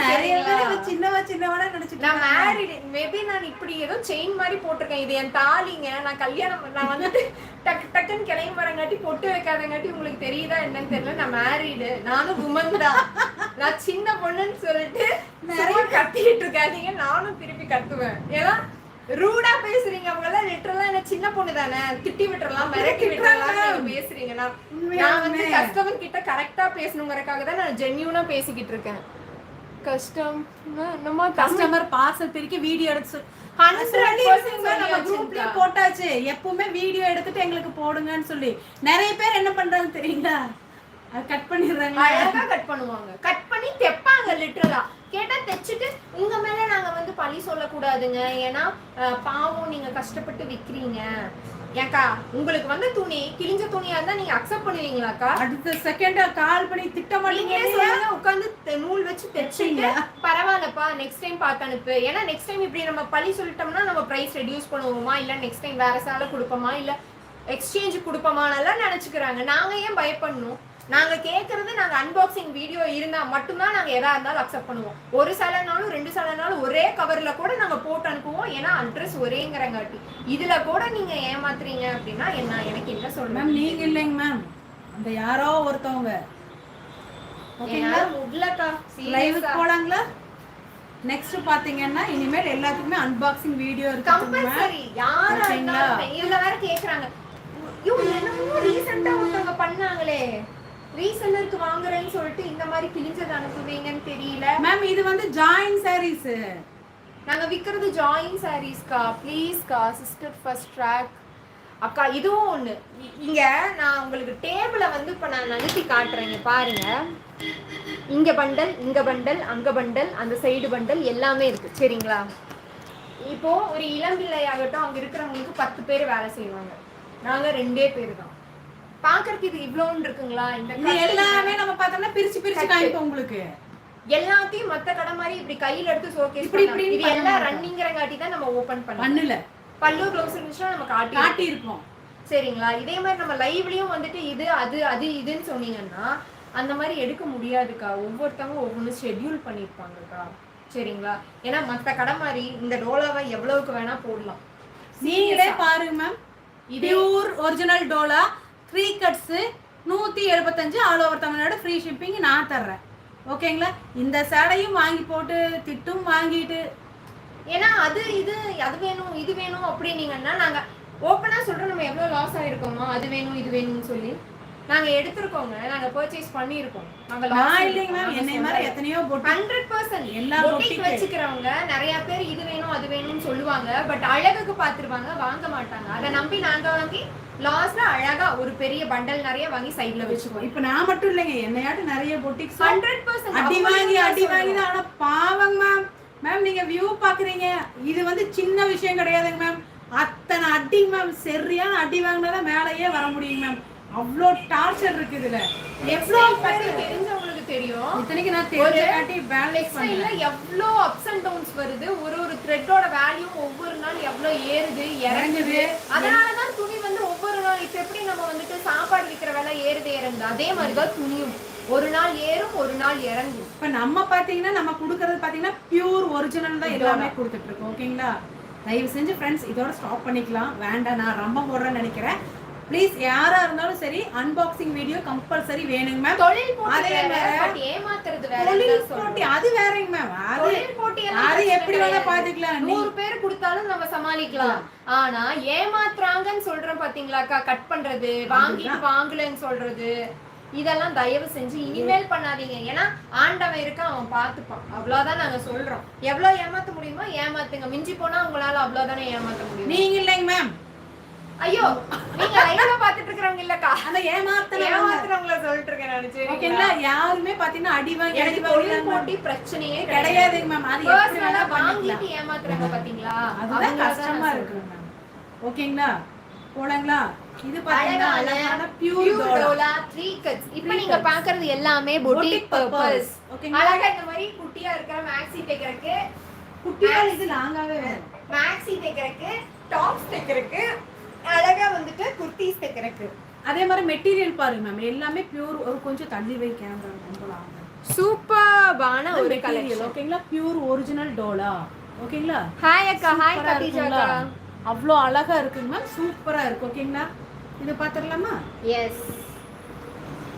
நிறைய பேர் சின்னவனா நினைச்சிட்டு. நான் மேரிட். மேபி நான் இப்படி ஏதோ செயின் மாதிரி போட்டிருக்கேன். இது என் தாலிங்க. நான் கல்யாணம் நான் வந்துட்டு டக்குன்னு கிளையும் வரங்காட்டி பொட்டு வைக்காதங்காட்டி உங்களுக்கு தெரியுதா என்னன்னு தெரியல. நான் மேரிடு. நானும் உமன் தான். நான் சின்ன பொண்ணுன்னு சொல்லிட்டு நிறைய கத்திட்டு இருக்காதீங்க. நானும் திருப்பி கத்துவேன். ஏன்னா ரூடா பேசுறீங்க. அவங்க எல்லாம் லிட்டரலா என்ன சின்ன பொண்ணு தானே, திட்டி விட்டுறலாம், மிரட்டி விட்டுறலாம் பேசுறீங்க. நான் வந்து கஸ்டமர் கிட்ட கரெக்டா பேசணுங்கறதுக்காக தான் நான் ஜென்யூனா பேசிக்கிட்டு இருக்கேன். கஸ்டமர் பார்சல் பிரிக்க வீடியோ எடுத்து 100% நம்ம குரூப்ல போட்டாச்சு. எப்பவுமே வீடியோ எடுத்துட்டு எங்களுக்கு போடுங்கன்னு சொல்லி நிறைய பேர் என்ன பண்றாங்க தெரியுங்களா, அது கட் பண்ணிடுறாங்க. அழகா கட் பண்ணுவாங்க, கட் பண்ணி தெப்பாங்க. லிட்டரலா கேட்டா தைச்சிட்டு உங்க மேல நாங்க வந்து பழி சொல்லக்கூடாதுங்க, ஏன்னா பாவம் நீங்க கஷ்டப்பட்டு விக்கிறீங்க. ஏக்கா உங்களுக்கு வந்து துணி கிழிஞ்ச துணியா இருந்தா நீங்க அக்செப்ட் பண்ணுவீங்களாக்கா? அடுத்த செகண்ட் கால் பண்ணி திட்ட மாட்டீங்க. உட்காந்து நூல் வச்சு தைச்சீங்க, பரவாயில்லப்பா நெக்ஸ்ட் டைம் பார்த்து அனுப்பு. ஏன்னா நெக்ஸ்ட் டைம் இப்படி நம்ம பழி சொல்லிட்டோம்னா நம்ம பிரைஸ் ரெடியூஸ் பண்ணுவோமா, இல்ல நெக்ஸ்ட் டைம் வேற சேலை கொடுப்போமா, இல்ல எக்ஸ்சேஞ்ச் கொடுப்போமானெல்லாம் நினைச்சுக்கிறாங்க. நாங்க ஏன் பயப்படணும்? நாங்க கேக்குறது, நாங்க அன்பாக்சிங் வீடியோ இருந்தா மட்டும்தான் நாங்க எதா இருந்தாலும் அக்செப்ட் பண்ணுவோம். ஒரு சேலைனாலும் 2 சேலைனாலும் ஒரே கவர்ல கூட நாங்க போட்டு அனுப்புவோம். ஏன்னா அட்ரஸ் ஒரேங்கிறங்காட்டி. இதுல கூட நீங்க ஏமாத்துறீங்க அப்படின்னா என்ன, எனக்கு என்ன சொல்றேன்? நீங்க இல்லைங்க மேம், அந்த யாரோ ஒருத்தவங்க. ஓகேங்களா, முட்லக்கா லைவுக்கு போலாங்களா? நெக்ஸ்ட் பாத்தீங்கன்னா இனிமேல் எல்லாத்துக்குமே அன்பாக்சிங் வீடியோ இருக்கு கம்பல்சரி. யாரா இருந்தாலும் இதுல வேற கேக்குறாங்க. என்னமோ ரீசெண்டா ஒருத்தவங்க பண்ணாங்களே, ரீசெல்லருக்கு வாங்குறேன்னு சொல்லிட்டு இந்த மாதிரி கிழிஞ்சது அனுப்புவீங்கன்னு தெரியல மேம். இது வந்து ஜாயின் சாரீஸ். நாங்க விக்கிறது ஜாயின் சாரீஸ்க்கா. ப்ளீஸ்க்கா சிஸ்டர் ஃபர்ஸ்ட் ட்ராக் அக்கா. இதுவும் ஒண்ணு. இங்க நான் உங்களுக்கு டேபிள வந்து இப்ப நான் நகர்த்தி காட்டுறேங்க பாருங்க. இங்க பண்டல், இங்க பண்டல், அங்க பண்டல், அந்த சைடு பண்டல் எல்லாமே இருக்கு. சரிங்களா? இப்போ ஒரு இளம்பிள்ளை ஆகட்டும், அங்க இருக்கிறவங்களுக்கு 10 பேர் வேலை செய்வாங்க. நாங்க 2 பேர் தான். பாக்குறதுக்கு இது இவ்வளோன்னு இருக்குங்களா? இந்த எல்லாமே நம்ம பார்த்தோம்னா பிரிச்சு காமிப்போம் உங்களுக்கு. எல்லாத்தையும் மத்த கடை மாதிரி இப்படி கையில எடுத்து ஷோகேஸ் பண்ணி இது எல்லாம் ரன்னிங்கிறங்காட்டி தான் நம்ம ஓபன் பண்ணல. பல்லு க்ளவுஸ் இருந்துச்சுன்னா நம்ம காட்டி இருப்போம். சரிங்களா? இதே மாதிரி நம்ம லைவ்லயும் வந்துட்டு இது அது இதுன்னு சொன்னீங்கன்னா அந்த மாதிரி எடுக்க முடியாதுக்கா. ஒவ்வொருத்தவங்க ஒவ்வொன்று ஷெட்யூல் பண்ணிருப்பாங்கக்கா. சரிங்களா? ஏன்னா மத்த கடை மாதிரி இந்த டோலாவை எவ்வளவுக்கு வேணா போடலாம். நீங்களே பாருங்க ma'am. Pure original Dola 3 cuts 175 all over Tamil Nadu free shipping நான் தர்றேன். ஓகேங்களா? இந்த சேலையும் வாங்கி போட்டு திட்டும் வாங்கிட்டு, ஏன்னா அது வேணும் இது வேணும் அப்படின்னீங்கன்னா நாங்க ஓப்பனா சொல்றோம். நம்ம எவ்வளவு லாஸ் ஆயிருக்கோமா, அது வேணும் இது வேணும்னு சொல்லி நாங்க எடுத்துருக்கோங்க. நாங்க பர்ச்சேஸ் பண்ணிருக்கோம். நாங்க லாஸ் இல்லைங்க மேம். என்னை மாதிரி எத்தனையோ 100% எல்லா பொட்டிக் வச்சுக்கிறவங்க நிறைய பேர் இது வேணும் அது வேணும்னு சொல்லுவாங்க. பட் அழகுக்கு பாத்துருவாங்க, வாங்க மாட்டாங்க. அதை நம்பி நாங்க வாங்கி லாஸ்ட்ல அழகா ஒரு பெரிய பண்டல் நிறைய வாங்கி சைடுல வச்சுக்குவோம். இப்ப நான் மட்டும் இல்லைங்க, என்னையாட்டு நிறைய பொட்டிக்ஸ் 100% அடி வாங்கி தான். ஆனா பாவங்க மேம். மேம் நீங்க வியூ பாக்குறீங்க, இது வந்து சின்ன விஷயம் கிடையாதுங்க மேம். அத்தனை அடி மேம். சரியான அடி வாங்கினாதான் மேலேயே வர முடியும் மேம். அவ்வளோ டார்ச்சர் இருக்கு இதுல. எவ்வளவு பத்தி தெரிஞ்சவங்களுக்கு தெரியும். இத்தனைக்கு நான் தெரிஞ்சாட்டி பேலன்ஸ் டெக்ஸ்டைல்ல எவ்வளோ அப்ஸ் அண்ட் டவுன்ஸ் வருது. ஒரு த்ரெட்டோட வேல்யூ ஒவ்வொரு நாள் எவ்வளோ ஏறுது இறங்குது. அதனாலதான் துணி வந்து ஒவ்வொரு நாள் இப்ப எப்படி நம்ம வந்துட்டு சாப்பாடு விற்கிற விலை ஏறுது இறங்குது, அதே மாதிரிதான் துணியும் ஒரு நாள் ஏறும் ஒரு நாள் இறங்கும். இப்ப நம்ம பாத்தீங்கன்னா நம்ம கொடுக்கறது பாத்தீங்கன்னா பியூர் ஒரிஜினல் தான் எல்லாமே கொடுத்துட்டு இருக்கோம். ஓகேங்களா, தயவு செஞ்சு ஃப்ரெண்ட்ஸ் இதோட ஸ்டாப் பண்ணிக்கலாம். வேண்டாம், நான் ரொம்ப போடுறேன்னு நினைக்கிறேன். ப்ளீஸ் யாரா இருந்தாலும் சரி அன்பாக்சிங் வீடியோ கம்பல்சரி வேணுங்க மேம். தொழில் போட்டி ஏமாத்துறது வேற, தொழில் போட்டி அது வேறங்க மேம். அது எப்படி வேணா பாத்துக்கலாம். 100 பேர் கொடுத்தாலும் நம்ம சமாளிக்கலாம். ஆனா ஏமாத்துறாங்கன்னு சொல்றேன் பாத்தீங்களாக்கா, கட் பண்றது, வாங்கிட்டு வாங்கலன்னு சொல்றது, இதெல்லாம் தயவு செஞ்சு இனிமேல் பண்ணாதீங்க. ஏன்னா ஆண்டவன் இருக்க, அவன் பாத்துப்பான். அவ்வளவுதான் நாங்க சொல்றோம். எவ்வளவு ஏமாத்த முடியுமோ ஏமாத்துங்க. மிஞ்சி போனா உங்களால அவ்வளவுதானே ஏமாத்த முடியும். நீங்க இல்லைங்க மேம். ஐயோ, நீங்க லைவ்ல பாத்துட்டு இருக்கறவங்க இல்லக்கா, அந்த ஏமாத்துறவங்கள சொல்லிட்டு இருக்கேன் நினைச்சு. ஓகேங்களா, யாருமே பாத்தீங்கன்னா அடி வாங்கி எனக்கு தொழில் போட்டி பிரச்சனையே கிடையாதுங்க மேம். அது பர்சனலா வாங்கிட்டு ஏமாத்துறாங்க பாத்தீங்களா, அதுதான் கஷ்டமா இருக்கு மேம். ஓகேங்களா, போலாங்களா. இது பாத்தீங்கன்னா அழகான பியூர் டோலா 3 கட்ஸ். இப்போ நீங்க பாக்குறது எல்லாமே பொட்டிக் பர்பஸ். அழகா இந்த மாதிரி குட்டியா இருக்கிற மேக்ஸி தைக்கிறதுக்கு, குட்டியா இது லாங்காவே வேணும். மேக்ஸி தைக்கிறதுக்கு, டாப்ஸ் தைக்கிறதுக்கு, அழகா வந்துட்டு குர்தீஸ் தைக்கிறதுக்கு. அதே மாதிரி மெட்டீரியல் பாருங்க மேம், எல்லாமே பியூர். ஒரு கொஞ்சம் தள்ளி வை கேமரா, நம்பலாம். சூப்பர்பான ஒரு கலெக்ஷன். ஓகேங்களா, பியூர் ஒரிஜினல் டோலா. ஓகேங்களா. ஹாய் அக்கா, ஹாய் கதீஜா அக்கா. அவ்வளோ அழகா இருக்குங்க மேம், சூப்பரா இருக்கு. ஓகேங்களா, இது பாத்துறலாமா? எஸ்,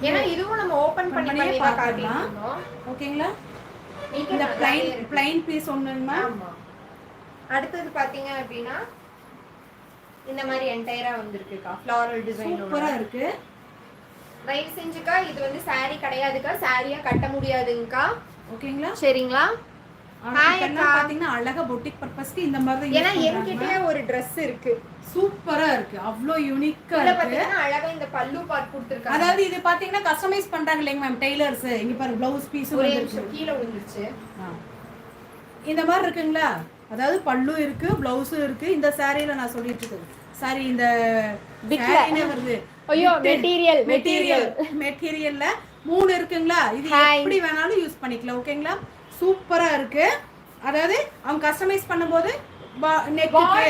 ஏன்னா இதுவும் நம்ம ஓபன் பண்ணி காட்டலாம். ஓகேங்களா, இந்த ப்ளைன் பீஸ் ஒண்ணுங்க. ஆமா, அடுத்து பாத்தீங்க அப்படினா இந்த மாதிரி என்டையரா வந்திருக்குக்கா, ஃப்ளாரல் டிசைன். சூப்பரா இருக்கு. தயவு செஞ்சுக்கா, இது வந்து saree கிடையாதுக்கா, சாரியா கட்ட முடியாதுங்கக்கா. ஓகேங்களா, சரிங்களா. ஹாய் அக்கா. பாத்தீங்கன்னா அழகா பொட்டிக் பர்பஸ்க்கு இந்த மாதிரி தான். ஏன்னா என்கிட்டயே ஒரு Dress இருக்கு, சூப்பரா இருக்கு. அவ்ளோ யூனிக்கா இருக்கு. பாத்தீங்கன்னா அழகா இந்த பல்லு பார்ட் கொடுத்திருக்காங்க. அதாவது இது பாத்தீங்கன்னா கஸ்டமைஸ் பண்றாங்க இல்லங்க மேம் டெய்லர்ஸ். இங்க பாருங்க ப்ளவுஸ் பீஸ் வந்து கீழ விழுந்துச்சு. இந்த மாதிரி இருக்குங்களா, அதாவது பல்லு இருக்கு, ப்ளவுஸும் இருக்கு. இந்த சாரியில நான் சொல்லிட்டு இருக்கேன். சாரி இந்த பிக்ல வருது. ஐயோ, மெட்டீரியல்ல 3 இருக்குங்களா. இது எப்படி வேணாலும் யூஸ் பண்ணிக்கலாம். ஓகேங்களா, சூப்பரா இருக்கு. அதாவது அவங்க கஸ்டமைஸ் பண்ணும்போது நெக்குக்கு,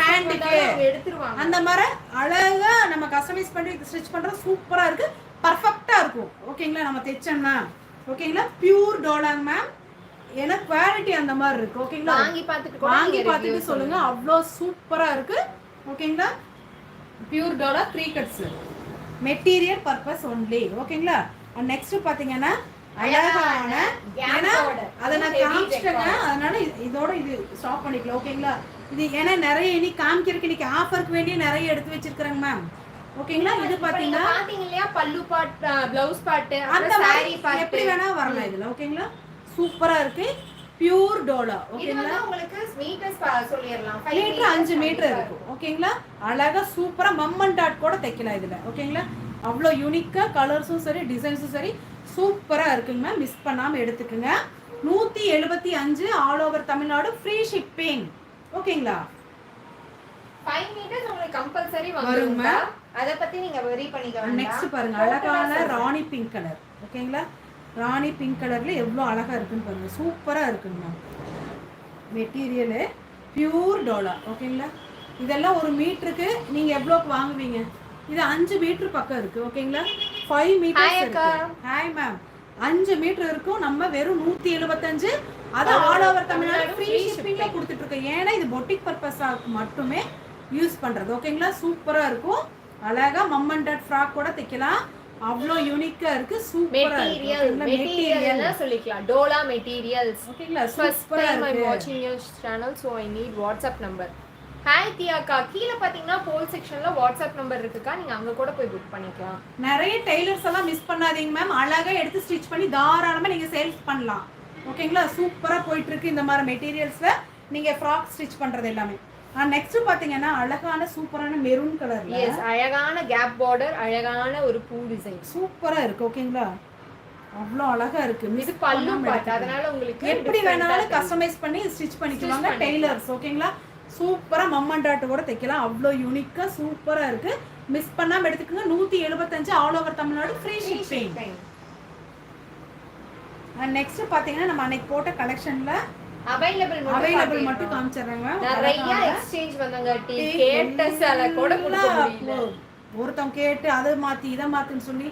ஹேண்டுக்கு எடுத்துருவாங்க. அந்த மாதிரி அழகா நம்ம கஸ்டமைஸ் பண்ணி ஸ்டிச் பண்றோம். சூப்பரா இருக்கு, பர்ஃபெக்ட்டா இருக்கும். ஓகேங்களா, நம்ம தைச்சோம்னா. ஓகேங்களா, பியூர் டோலாங் மேம். ஏன்னா குவாலிட்டி அந்த மாதிரி இருக்கு. ஓகேங்களா, வாங்கி பார்த்துட்டு சொல்லுங்க. அவ்வளோ சூப்பரா இருக்கு. ஓகேங்களா, pure Dola 3 cuts, material purpose only. ஓகேங்களா, நெக்ஸ்ட் பாத்தீங்கன்னா அழகான, ஏன்னா அதை நான் காமிச்சிட்டேங்க, அதனால இதோட இது ஸ்டாப் பண்ணிக்கலாம். ஓகேங்களா, இது ஏன்னா நிறைய இன்னைக்கு காமிக்கிறதுக்கு இன்னைக்கு ஆஃபருக்கு வேண்டிய நிறைய எடுத்து வச்சிருக்கிறேங்க மேம். ஓகேங்களா, இது பாத்தீங்கன்னா இல்லையா பல்லு பார்ட், ப்ளவுஸ் பார்ட், அந்த சாரி பார்ட் எப்படி வேணா வரலாம் இதுல. ஓகேங்களா, சூப்பரா இருக்கு, பியூர் டோலா. ஓகேங்களா, உங்களுக்கு மீட்டர்ஸ் சொல்லிரலாம். 5 மீட்டர் இருக்கும். ஓகேங்களா, அழகா சூப்பரா மம்மன் டாட் கூட தைக்கலாம் இதுல. ஓகேங்களா, அவ்வளோ யூனிக்கா கலர்ஸும் சரி டிசைன்ஸும் சரி சூப்பரா இருக்குங்க மேம். மிஸ் பண்ணாம எடுத்துக்கங்க. 175 all over Tamil Nadu, free shipping. ஓகேங்களா, 5 மீட்டர்ஸ் உங்களுக்கு கம்பல்சரி வருங்க. அத பத்தி நீங்க வரி பண்ணிக்க வேண்டாம். நெக்ஸ்ட் பாருங்க, அழகான ராணி பிங்க் கலர். ஓகேங்களா, ராணி பிங்க் கலர்ல எவ்வளோ அழகா இருக்குன்னு பாருங்க, சூப்பரா இருக்குங்க மேம். Material pure Dola. ஓகேங்களா, இதெல்லாம் ஒரு மீட்டருக்கு நீங்க எவ்வளோக்கு வாங்குவீங்க? இது 5 மீட்டர் பக்கம் இருக்கு. ஓகேங்களா, 5 மீட்டர் இருக்கு. ஹாய் மேம், 5 மீட்டர் இருக்கும். நம்ம வெறும் 175, அது ஆல் ஓவர் தமிழ்நாடு ஃப்ரீ ஷிப்பிங்ல கொடுத்துட்டு இருக்கோம். ஏன்னா இது பொட்டிக் பர்பஸாக மட்டுமே யூஸ் பண்றது. ஓகேங்களா, சூப்பரா இருக்கும். அழகா மம்மன் டாட் ஃப்ராக் கூட தைக்கலாம். அவ்ளோ யூனிக்கா இருக்கு, சூப்பரா இருக்கு. மெட்டீரியல் சொல்லிக்கலாம், டோலா மெட்டீரியல்ஸ். ஓகேங்களா, ஃபர்ஸ்ட் சூப்பரா டைம் ஐ இருக்கு. வாட்சிங் your channel, so I need WhatsApp number. Hi தியாக்கா, கீழ பாத்தீங்கன்னா போல் செக்ஷன்ல வாட்ஸ்அப் நம்பர் இருக்குக்கா, நீங்க அங்க கூட போய் புக் பண்ணிக்கலாம். நிறைய டெய்லர்ஸ் எல்லாம் மிஸ் பண்ணாதீங்க மேம். அழகா எடுத்து ஸ்டிச் பண்ணி தாராளமா நீங்க சேல்ஸ் பண்ணலாம். ஓகேங்களா, சூப்பரா போயிட்டு இருக்கு இந்த மாதிரி மெட்டீரியல்ஸ்ல நீங்க ஃப்ராக் ஸ்டிச் பண்றது எல்லாமே. நெக்ஸ்ட் பாத்தீங்கன்னா அழகான சூப்பரான மெரூன் கலர்ல, எஸ், அழகான கேப் பார்டர், அழகான ஒரு பூ டிசைன் சூப்பரா இருக்கு. ஓகேங்களா, அவ்வளோ அழகா இருக்கு. இது பல்லு பார்ட், அதனால உங்களுக்கு எப்படி வேணாலும் கஸ்டமைஸ் பண்ணி ஸ்டிச் பண்ணிக்குவாங்க டெய்லர்ஸ். ஓகேங்களா, சூப்பரா மம்மன் டாட் கூட தைக்கலாம். அவ்வளோ யூனிக்கா சூப்பரா இருக்கு. மிஸ் பண்ணாம எடுத்துக்கோங்க. 175 all over Tamil Nadu, free shipping. Next பாத்தீங்கன்னா நம்ம அன்னைக்கு போட்ட கலெக்ஷன்ல அவைலபிள் மட்டும் காமிச்சிடுறாங்க. நிறைய எக்ஸ்சேஞ்ச் வந்தங்காட்டி கேட்ட சேலை கூட கொடுக்க முடியல. ஒருத்தன் கேட்டு அதை மாத்தி இதை மாத்துன்னு சொல்லி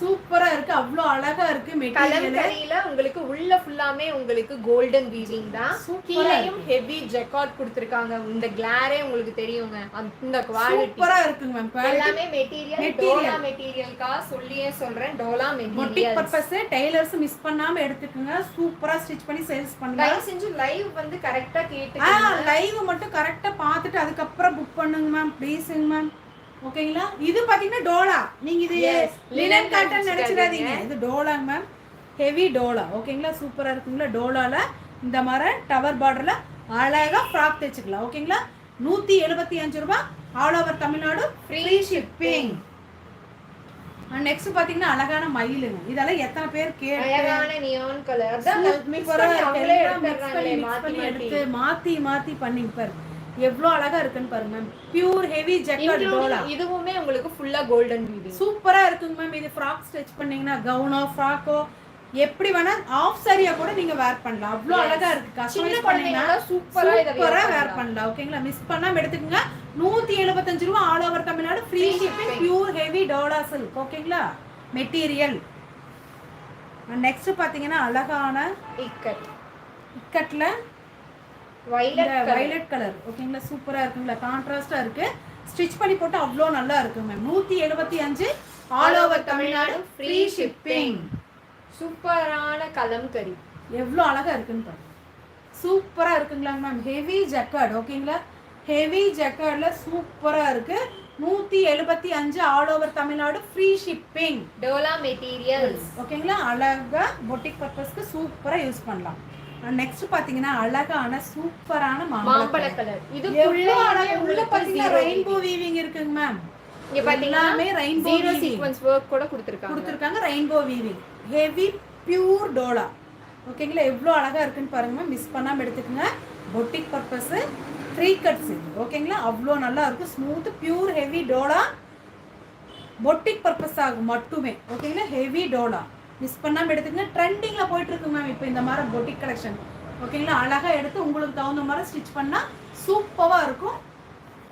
சூப்பரா இருக்கு. அவ்வளோ அழகா இருக்கு மெட்டீரியல். கலம்கரியில உங்களுக்கு உள்ள ஃபுல்லாமே உங்களுக்கு கோல்டன் வீவிங் தான். கீழேயும் ஹெவி ஜெக்கார்ட் கொடுத்திருக்காங்க. இந்த கிளாரே உங்களுக்கு தெரியுங்க. அந்த குவாலிட்டி சூப்பரா இருக்குங்க மேம். எல்லாமே மெட்டீரியல் டோலா மெட்டீரியல்கா சொல்லியே சொல்றேன். Dola material purpose tailors miss பண்ணாம எடுத்துக்கங்க. சூப்பரா ஸ்டிட்ச் பண்ணி சேல்ஸ் பண்ணலாம். தயவு செஞ்சு லைவ் வந்து கரெக்ட்டா கேட்டுக்கங்க. லைவ் மட்டும் கரெக்ட்டா பார்த்துட்டு அதுக்கு அப்புறம் புக் பண்ணுங்க மேம் ப்ளீஸ்ங்க மேம். ஓகேங்களா? இது பாத்தீங்கன்னா டோலா. நீங்க இது லினன் காட்டன் நினைச்சிடாதீங்க. இது டோலாங்க மேம். ஹெவி டோலா. ஓகேங்களா? சூப்பரா இருக்குங்களா? டோலால இந்த மாதிரி டவர் பார்டர்ல அழகா ஃப்ராக் தைச்சுக்கலாம். ஓகேங்களா? 175 ரூபாய் all over Tamil Nadu free shipping. Next பாத்தீங்கன்னா அழகான மயிலுங்க. இதெல்லாம் எத்தனை பேர் அழகான நியான் கலர் தான் எடுத்து மாத்தி மாத்தி பண்ணிங்க பாருங்க. எவ்வளவு அழகா இருக்குன்னு பாருங்க ma'am. Pure heavy jacquard Dola. இதுவுமே உங்களுக்கு ஃபுல்லா கோல்டன் வீவிங். சூப்பரா இருக்குங்க மேம். இது ஃப்ராக் ஸ்டிட்ச் பண்ணீங்கன்னா கவுனோ ஃப்ராக்கோ எப்படி வேணா ஆஃப் சாரியா கூட நீங்க வேர் பண்ணலாம். அவ்வளவு அழகா இருக்கு. கஸ்டமைஸ் பண்ணீங்கன்னா சூப்பரா வேர் பண்ணலாம். ஓகேங்களா? மிஸ் பண்ணாம எடுத்துக்கங்க. 175 ரூபாய் all over Tamil Nadu free shipping. Pure heavy Dola silk. ஓகேங்களா? மெட்டீரியல். நெக்ஸ்ட் பாத்தீங்கன்னா அழகான இக்கட்ல வயலட் கலர். ஓகேங்களா? சூப்பரா இருக்குங்களா? கான்ட்ராஸ்டா இருக்கு. ஸ்டிட்ச் பண்ணி போட்டு அவ்வளோ நல்லா இருக்கு ma'am. 175 all over Tamil Nadu free shipping. சூப்பரான கலம்கரி எவ்வளோ அழகா இருக்குன்னு பாருங்க. சூப்பரா இருக்குங்களா மேம்? Heavy jacquard. ஓகேங்களா? ஹெவி ஜக்கார்ட்ல சூப்பரா இருக்கு. 175 all over Tamil Nadu free shipping. Dola materials. ஓகேங்களா? அழகா பொட்டிக் பர்பஸ்க்கு சூப்பரா யூஸ் பண்ணலாம். நெக்ஸ்ட் பாத்தீங்கன்னா அழகான சூப்பரான மாம்பழ கலர். இது ஃபுல்லா உள்ள பாத்தீங்கன்னா ரெயின்போ வீவிங் இருக்குங்க மேம். இங்க பாத்தீங்கன்னா ரெயின்போ சீக்வென்ஸ் வர்க் கூட கொடுத்திருக்காங்க. Rainbow weaving heavy pure Dola. ஓகேங்களா? எவ்வளவு அழகா இருக்குன்னு பாருங்க மேம். மிஸ் பண்ணாம எடுத்துக்கங்க. Boutique purpose 3 cuts. ஓகேங்களா? அவ்வளோ நல்லா இருக்கும். Smooth pure heavy Dola. Boutique purpose ஆகும் மட்டுமே. ஓகேங்களா? ஹெவி டோலா மிஸ் பண்ணாம எடுத்துக்கங்க. ட்ரெண்டிங்ல போயிட்டு இருக்கு மேம் இப்போ இந்த மாதிரி பொட்டிக் கலெக்ஷன். ஓகேங்களா? அழகா எடுத்து உங்களுக்கு தகுந்த மாதிரி ஸ்டிச் பண்ணா சூப்பரா இருக்கும்.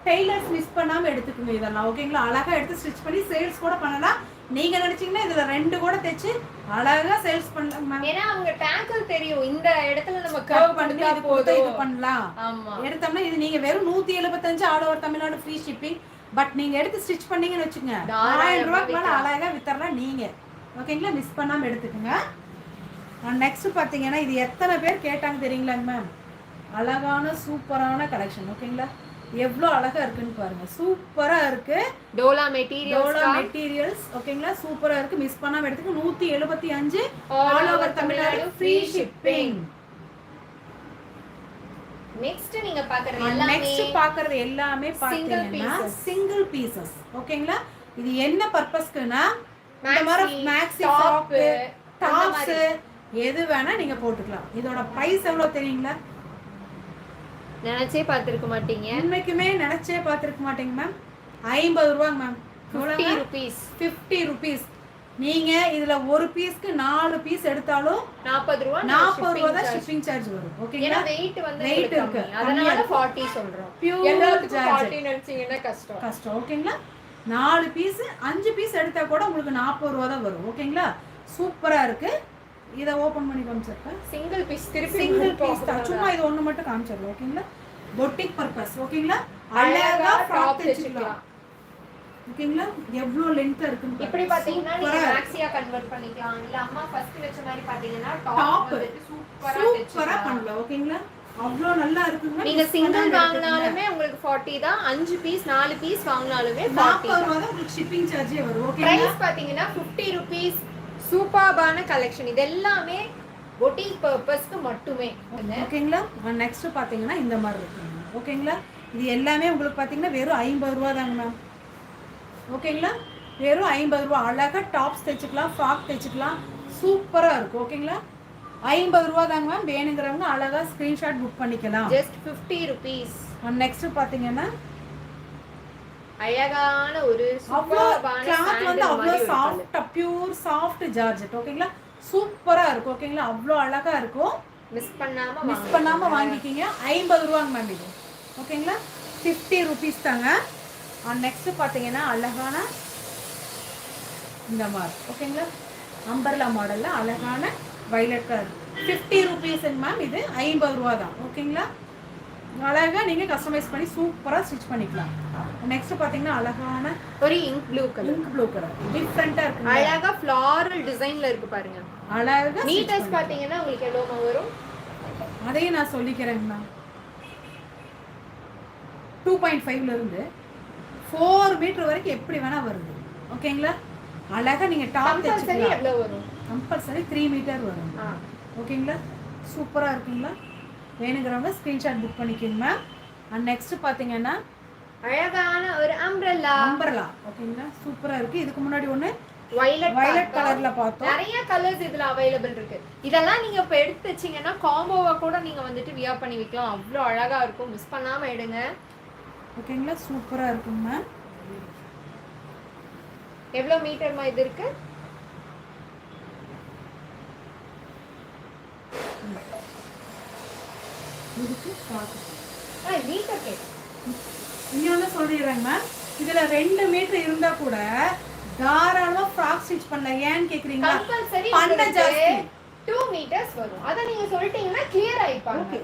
டெய்லர்ஸ் மிஸ் பண்ணாம எடுத்துக்கோங்க இதெல்லாம். ஓகேங்களா? அழகா எடுத்து ஸ்டிச் பண்ணி சேல்ஸ் கூட பண்ணலாம். நீங்க நினைச்சீங்கன்னா இதுல 2 கூட தைச்சு அழகா சேல்ஸ் பண்ணலாம் மேம். ஏன்னா அவங்க டேக்கிள் தெரியும். இந்த இடத்துல நம்ம கர்வ் பண்ணி அது போதும் இது பண்ணலாம். ஆமா. எடுத்தோம்னா இது நீங்க வெறும் 175 all over Tamil Nadu free shipping. But நீங்க எடுத்து ஸ்டிச் பண்ணீங்கன்னு வெச்சுங்க 1000 ரூபாய்க்கு மேல அழகா வித்தரலாம் நீங்க. ஓகேங்களா? மிஸ் பண்ணாம எடுத்துக்கோங்க. நெக்ஸ்ட் பாத்தீங்கன்னா இது எத்தனை பேர் கேட்டாங்க தெரியுங்களாங்க மேம்? அழகான சூப்பரான கலெக்ஷன். ஓகேங்களா? எவ்வளவு அழகா இருக்குன்னு பாருங்க. சூப்பரா இருக்கு. டோலா மெட்டீரியல்ஸ். ஓகேங்களா? சூப்பரா இருக்கு. மிஸ் பண்ணாம எடுத்துக்க. 175 all over Tamil Nadu free shipping. Next நீங்க பாக்குறது எல்லாமே பாத்தீங்கன்னா சிங்கிள் பீசஸ். ஓகேங்களா? இது என்ன பர்பஸ்க்குனா இந்த மாதிரி மேக்ஸி ஃப்ராக் டாப்ஸ் எது வேணா நீங்க போட்டுக்கலாம். இதோட பிரைஸ் எவ்வளவு தெரியுங்களா? நினைச்சே பார்த்திருக்க மாட்டீங்க. உண்மைக்குமே நினைச்சே பார்த்திருக்க மாட்டீங்க மேம். 50 ரூபாய் மேம். 50 rupees. நீங்க இதுல ஒரு பீஸ்க்கு 4 பீஸ் எடுத்தாலும் 40 ரூபாய் தான் ஷிப்பிங் சார்ஜ் வரும். ஓகேங்களா? வெயிட் இருக்கு. அதனால 40 சொல்றோம். எல்லாத்துக்கும் 40 நினைச்சீங்கன்னா கஷ்டம். ஓகேங்களா? 4 பீஸ் 5 பீஸ் எடுத்தா கூட உங்களுக்கு 40 ரூபாய் தான் வரும். ஓகேங்களா? சூப்பரா இருக்கு. இத ஓபன் பண்ணி காமிச்சறேன். சிங்கிள் பீஸ் தான். சும்மா இது ஒண்ணு மட்டும் காமிச்சறேன். ஓகேங்களா? Boutique purpose. ஓகேங்களா? அழகா ஃப்ராக் தைச்சுக்கலாம். ஓகேங்களா? எவ்வளவு லெந்த் இருக்குன்னு இப்படி பாத்தீங்கன்னா நீங்க மேக்ஸியா கன்வர்ட் பண்ணிக்கலாம். இல்ல அம்மா ஃபர்ஸ்ட் வெச்ச மாதிரி பாத்தீங்கன்னா டாப் வந்து சூப்பரா பண்ணலாம். ஓகேங்களா? அவ்வளோ நல்லா இருக்குங்க. நீங்க சிங்கிள் வாங்குனாலுமே உங்களுக்கு 40 தான். 5 பீஸ் 4 பீஸ் வாங்குனாலுமே 40 தான். உங்களுக்கு ஷிப்பிங் சார்ஜே வரும். ஓகேங்களா? பிரைஸ் பாத்தீங்கன்னா 50 rupees. சூப்பர்பான கலெக்ஷன். இது எல்லாமே பொட்டிக் பர்பஸ்க்கு மட்டுமே. ஓகேங்களா? நெக்ஸ்ட் பாத்தீங்கன்னா இந்த மாதிரி இருக்குங்க. ஓகேங்களா? இது எல்லாமே உங்களுக்கு பாத்தீங்கன்னா வெறும் 50 ரூபாய் தாங்க மேம். ஓகேங்களா? வெறும் 50 ரூபாய். அழகா டாப்ஸ் தைச்சுக்கலாம், ஃப்ராக் தைச்சுக்கலாம். சூப்பரா இருக்கும். ஓகேங்களா? 50 ரூபாய் தாங்க மேம். வேணுங்கிறவங்க அழகா ஸ்கிரீன்ஷாட் புக் பண்ணிக்கலாம். Just 50 rupees. நெக்ஸ்ட் பாத்தீங்கன்னா அழகான ஒரு சூப்பர்பான கிளாத் வந்து அவ்வளவு சாஃப்ட் பியூர் சாஃப்ட் ஜார்ஜெட். ஓகேங்களா? சூப்பரா இருக்கும் ஓகேங்களா, அவ்வளோ அழகா இருக்கும். மிஸ் பண்ணாம மிஸ் பண்ணாம வாங்கிக்கிங்க. 50 ரூபாங்க மேம் இது. ஓகேங்களா, 50 ருபீஸ் தாங்க. நெக்ஸ்ட் பார்த்தீங்கன்னா அழகான இந்த மாதிரி ஓகேங்களா, அம்பர்லா மாடல்ல அழகான வயலட் கலர் 50 ருபீஸுங்க மேம். இது 50 ரூபா தான். ஓகேங்களா, அழகா நீங்க கஸ்டமைஸ் பண்ணி சூப்பரா ஸ்டிச் பண்ணிக்கலாம். நெக்ஸ்ட் பாத்தீங்கன்னா அழகான ஒரு ink blue colour. Ink blue colour டிஃபரெண்டா இருக்கு. அழகா ஃப்ளாரல் டிசைன்ல இருக்கு பாருங்க. அழகா மீட்டர்ஸ் பாத்தீங்கன்னா உங்களுக்கு எவ்வளவு வரும் அதையும் நான் சொல்லிக்கிறேங்க மேம். 2.5ல இருந்து 4 மீட்டர் வரைக்கும் எப்படி வேணா வருது. ஓகேங்களா, அழகா நீங்க டாப் கம்பல்சரி எவ்வளவு வரும்? கம்பல்சரி 3 மீட்டர் வரும். ஓகேங்களா, சூப்பரா இருக்குங்களா. வேணுங்கிறவங்க ஸ்கிரீன்ஷாட் புக் பண்ணிக்கோங்க மேம். நெக்ஸ்ட் பாத்தீங்கன்னா அழகான ஒரு அம்ப்ரெல்லா. ஓகேங்களா, சூப்பரா இருக்கு. இதுக்கு முன்னாடி ஒண்ணு வயலட் கலர்ல பார்த்தோம். நிறைய கலர்ஸ் இதுல அவைலபிள் இருக்கு. இதெல்லாம் நீங்க இப்ப எடுத்து வச்சீங்கன்னா காம்போவா கூட நீங்க வந்துட்டு வியர் பண்ணி வைக்கலாம். அவ்வளோ அழகா இருக்கும். மிஸ் பண்ணாம எடுங்க. ஓகேங்களா, சூப்பரா இருக்கும் மேம். எவ்வளவு மீட்டர்மா இது இருக்கு? மீட்டர் கேட் இன்னொன்னு சொல்லிடுறேங்க மேம். இதுல 2 மீட்டர் இருந்தா கூட தாராளமா ஃப்ராக் ஸ்டிச் பண்ணலாம். ஏன்னு கேக்குறீங்களா? கம்பல்சரி பண்ண ஜாஸ்தி 2 மீட்டர்ஸ் வரும். அத நீங்க சொல்லிட்டீங்கன்னா கிளியர் ஆயிப்பாங்க. ஓகே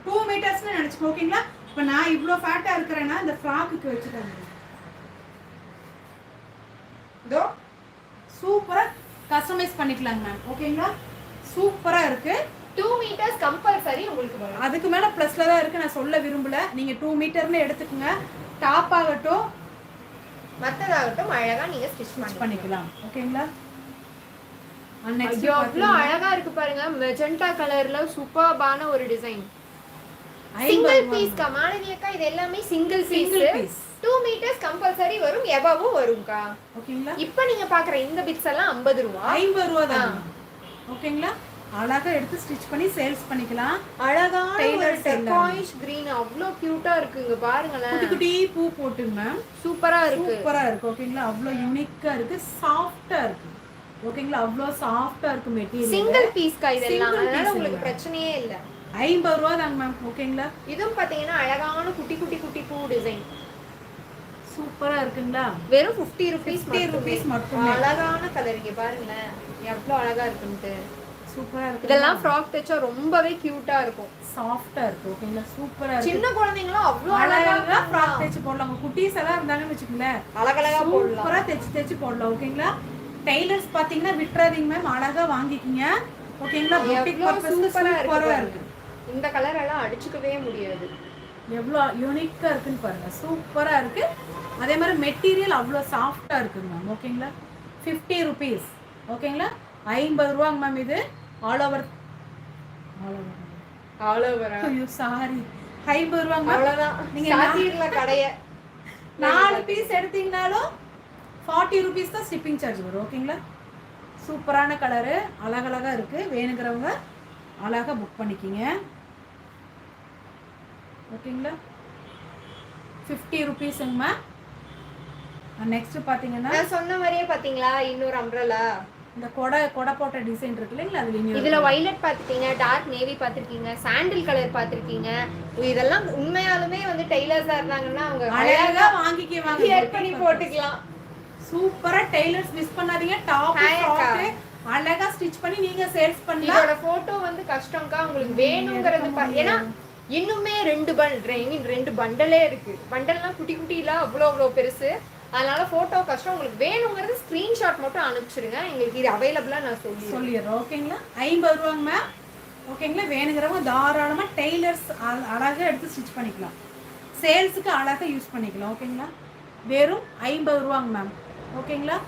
2 மீட்டர்ஸ்னு நினைச்சுக்கோ. ஓகேங்களா, இப்போ நான் இவ்ளோ ஃபேட்டா இருக்கறேன்னா இந்த ஃப்ராக்குக்கு வச்சுட்டேன். தோ சூப்பரா கஸ்டமைஸ் பண்ணிக்கலாங்க மேம். ஓகேங்களா, சூப்பரா இருக்கு. 2 மீட்டர்ஸ் கம்பல்சரி உங்களுக்கு வரும். அதுக்கு மேல பிளஸ்ல தான் இருக்கு. நான் சொல்ல விரும்பல. நீங்க 2 மீட்டர்னு எடுத்துக்கங்க. டாப் ஆகட்டும் மத்ததாகட்டும் அழகா நீங்க ஸ்டிச் பண்ணிக்கலாம். ஓகேங்களா, ஐயோ அவ்வளோ அழகா இருக்கு பாருங்க. மெஜெண்டா கலர்ல சூப்பர்பான ஒரு டிசைன். சிங்கிள் பீஸ் கா மாளவியக்கா, இது எல்லாமே சிங்கிள் பீஸ். 2 மீட்டர்ஸ் கம்பல்சரி வரும். எபவும் வரும்க்கா. ஓகேங்களா, இப்போ நீங்க பாக்குற இந்த பிட்ஸ் எல்லாம் 50 ரூபாய். 50 ரூபாய் தான். ஓகேங்களா, அழகா எடுத்து ஸ்டிச் பண்ணி சேல்ஸ் பண்ணிக்கலாம். அழகான ஒரு டர்காயிஷ் கிரீன் அவ்வளோ கியூட்டா இருக்குங்க பாருங்களேன். குட்டி குட்டி பூ போட்டுங்க மேம். சூப்பரா இருக்கு. சூப்பரா இருக்கு. ஓகேங்களா, அவ்வளோ யூனிக்கா இருக்கு. சாஃப்ட்டா இருக்கு. ஓகேங்களா, அவ்வளோ சாஃப்ட்டா இருக்கு மெட்டீரியல். சிங்கிள் பீஸ் கா இதெல்லாம். அதனால உங்களுக்கு பிரச்சனையே இல்ல. 50 ரூபாய் தாங்க மேம். ஓகேங்களா, இதுவும் பாத்தீங்கன்னா அழகான குட்டி குட்டி குட்டி பூ டிசைன் சூப்பரா இருக்குங்களா. வெறும் 50 ருபீஸ் மட்டும். அழகான கலர் இங்க பாருங்களேன் எவ்வளவு அழகா இருக்குன்னு. சூப்பரா இருக்கு. இதெல்லாம் ஃப்ராக் தைச்சா ரொம்பவே கியூட்டா இருக்கும். சாஃப்ட்டா இருக்கு. ஓகேங்களா, சூப்பரா இருக்கு. சின்ன குழந்தைங்களும் அவ்வளவு அழகா ஃப்ராக் தைச்சு போடலாம். உங்க குட்டீஸ் எல்லாம் இருந்தாங்கன்னு வெச்சுக்கங்களேன், அழகழகா போடலாம். சூப்பரா தைச்சு போடலாம். ஓகேங்களா, டெய்லர்ஸ் பாத்தீங்கன்னா விட்றாதீங்க மேம். அழகா வாங்கிக்கிங்க. ஓகேங்களா, பொட்டிக் பர்பஸ்க்கு சூப்பரா இருக்கு. இந்த கலர் எல்லாம் அடிச்சுக்கவே முடியாது. எவ்வளோ யூனிக்கா இருக்குன்னு பாருங்க. சூப்பரா இருக்கு. அதே மாதிரி மெட்டீரியல் அவ்வளோ சாஃப்டா இருக்குங்க மேம். ஓகேங்களா, 50 ருபீஸ். ஓகேங்களா, 50 ரூபாங்க மேம். இது ஆல் ஓவர் ஐயோ சாரி 50 ரூபாங்க. அவ்வளவுதான். நீங்க சாத்திரல கடைய 4 பீஸ் எடுத்தீங்கனாலும் 40 ருபீஸ் தான் ஷிப்பிங் சார்ஜ் வரும். ஓகேங்களா, சூப்பரான கலரு அழகழகா இருக்கு. வேணுங்கிறவங்க அழகா புக் பண்ணிக்கிங்க. ஓகேங்களா, 50 ருபீஸுங்க மேம். நெக்ஸ்ட் பாத்தீங்கன்னா நான் சொன்ன மாதிரியே பாத்தீங்களா இன்னொரு அம்ப்ரெல்லா. இந்த கொடை போட்ட டிசைன் இருக்கு இல்லைங்களா, அதுல இதுல வயலட் பாத்துட்டீங்க, டார்க் நேவி பாத்திருக்கீங்க, சாண்டில் கலர் பாத்திருக்கீங்க. இதெல்லாம் உண்மையாலுமே வந்து டெய்லர்ஸா இருந்தாங்கன்னா அவங்க அழகா வாங்கிக்குவாங்க. வியர் பண்ணி போட்டுக்கலாம். சூப்பரா டெய்லர்ஸ் மிஸ் பண்ணாதீங்க. டாப் ஃப்ராக் அழகா ஸ்டிச் பண்ணி நீங்க சேல்ஸ் பண்ணலாம். இதோட போட்டோ வந்து கஷ்டம்க்கா. உங்களுக்கு வேணும்ங்கிறது ஏன்னா இன்னுமே 2 பண்டலே இருக்கு. பண்டல்லாம் குட்டி குட்டில அவ்வளோ பெருசு. அதனால போட்டோ கஷ்டம். உங்களுக்கு வேணுங்கிறது ஸ்கிரீன்ஷாட் மட்டும் அனுப்பிச்சிடுங்க. எங்களுக்கு இது அவைலபிளா நான் சொல்லிடுறேன். ஓகேங்களா, 50 ரூபாங்க மேம். ஓகேங்களா, வேணுங்கிறவங்க தாராளமா டெய்லர்ஸ் அழகா எடுத்து ஸ்டிச் பண்ணிக்கலாம். சேல்ஸுக்கு அழகா யூஸ் பண்ணிக்கலாம். ஓகேங்களா, வெறும் 50 ரூபாங்க மேம். ஓகேங்களா,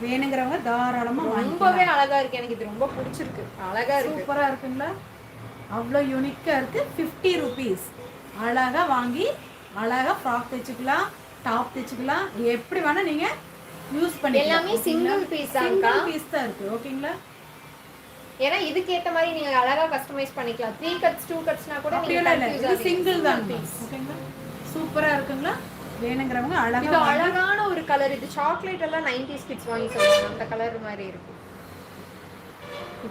வேணுங்கிறவங்க தாராளமா ரொம்பவே அழகா இருக்கு. எனக்கு இது ரொம்ப பிடிச்சிருக்கு. அழகா இருக்கு. சூப்பரா இருக்குங்களா, அவ்வளோ யூனிக்கா இருக்கு. 50 ருபீஸ். அழகா வாங்கி அழகா ஃப்ராக் தைச்சுக்கலாம், டாப் தைச்சுக்கலாம். எப்படி வேணா நீங்க யூஸ் பண்ணிக்கலாம். எல்லாமே சிங்கிள் பீஸ் தான். சிங்கிள் பீஸ் தான் இருக்கு. ஓகேங்களா, ஏன்னா இதுக்கு ஏத்த மாதிரி நீங்க அழகா கஸ்டமைஸ் பண்ணிக்கலாம். 3 கட்ஸ் 2 கட்ஸ்னா கூட நீங்க இது சிங்கிள் தான். ஓகேங்களா, சூப்பரா இருக்குங்களா. வேணுங்கிறவங்க அழகா. இது அழகான ஒரு கலர். இது சாக்லேட் எல்லாம் 90s கிட்ஸ் வாங்கி சொல்லுவாங்க. அந்த கலர் மாதிரி இருக்கு.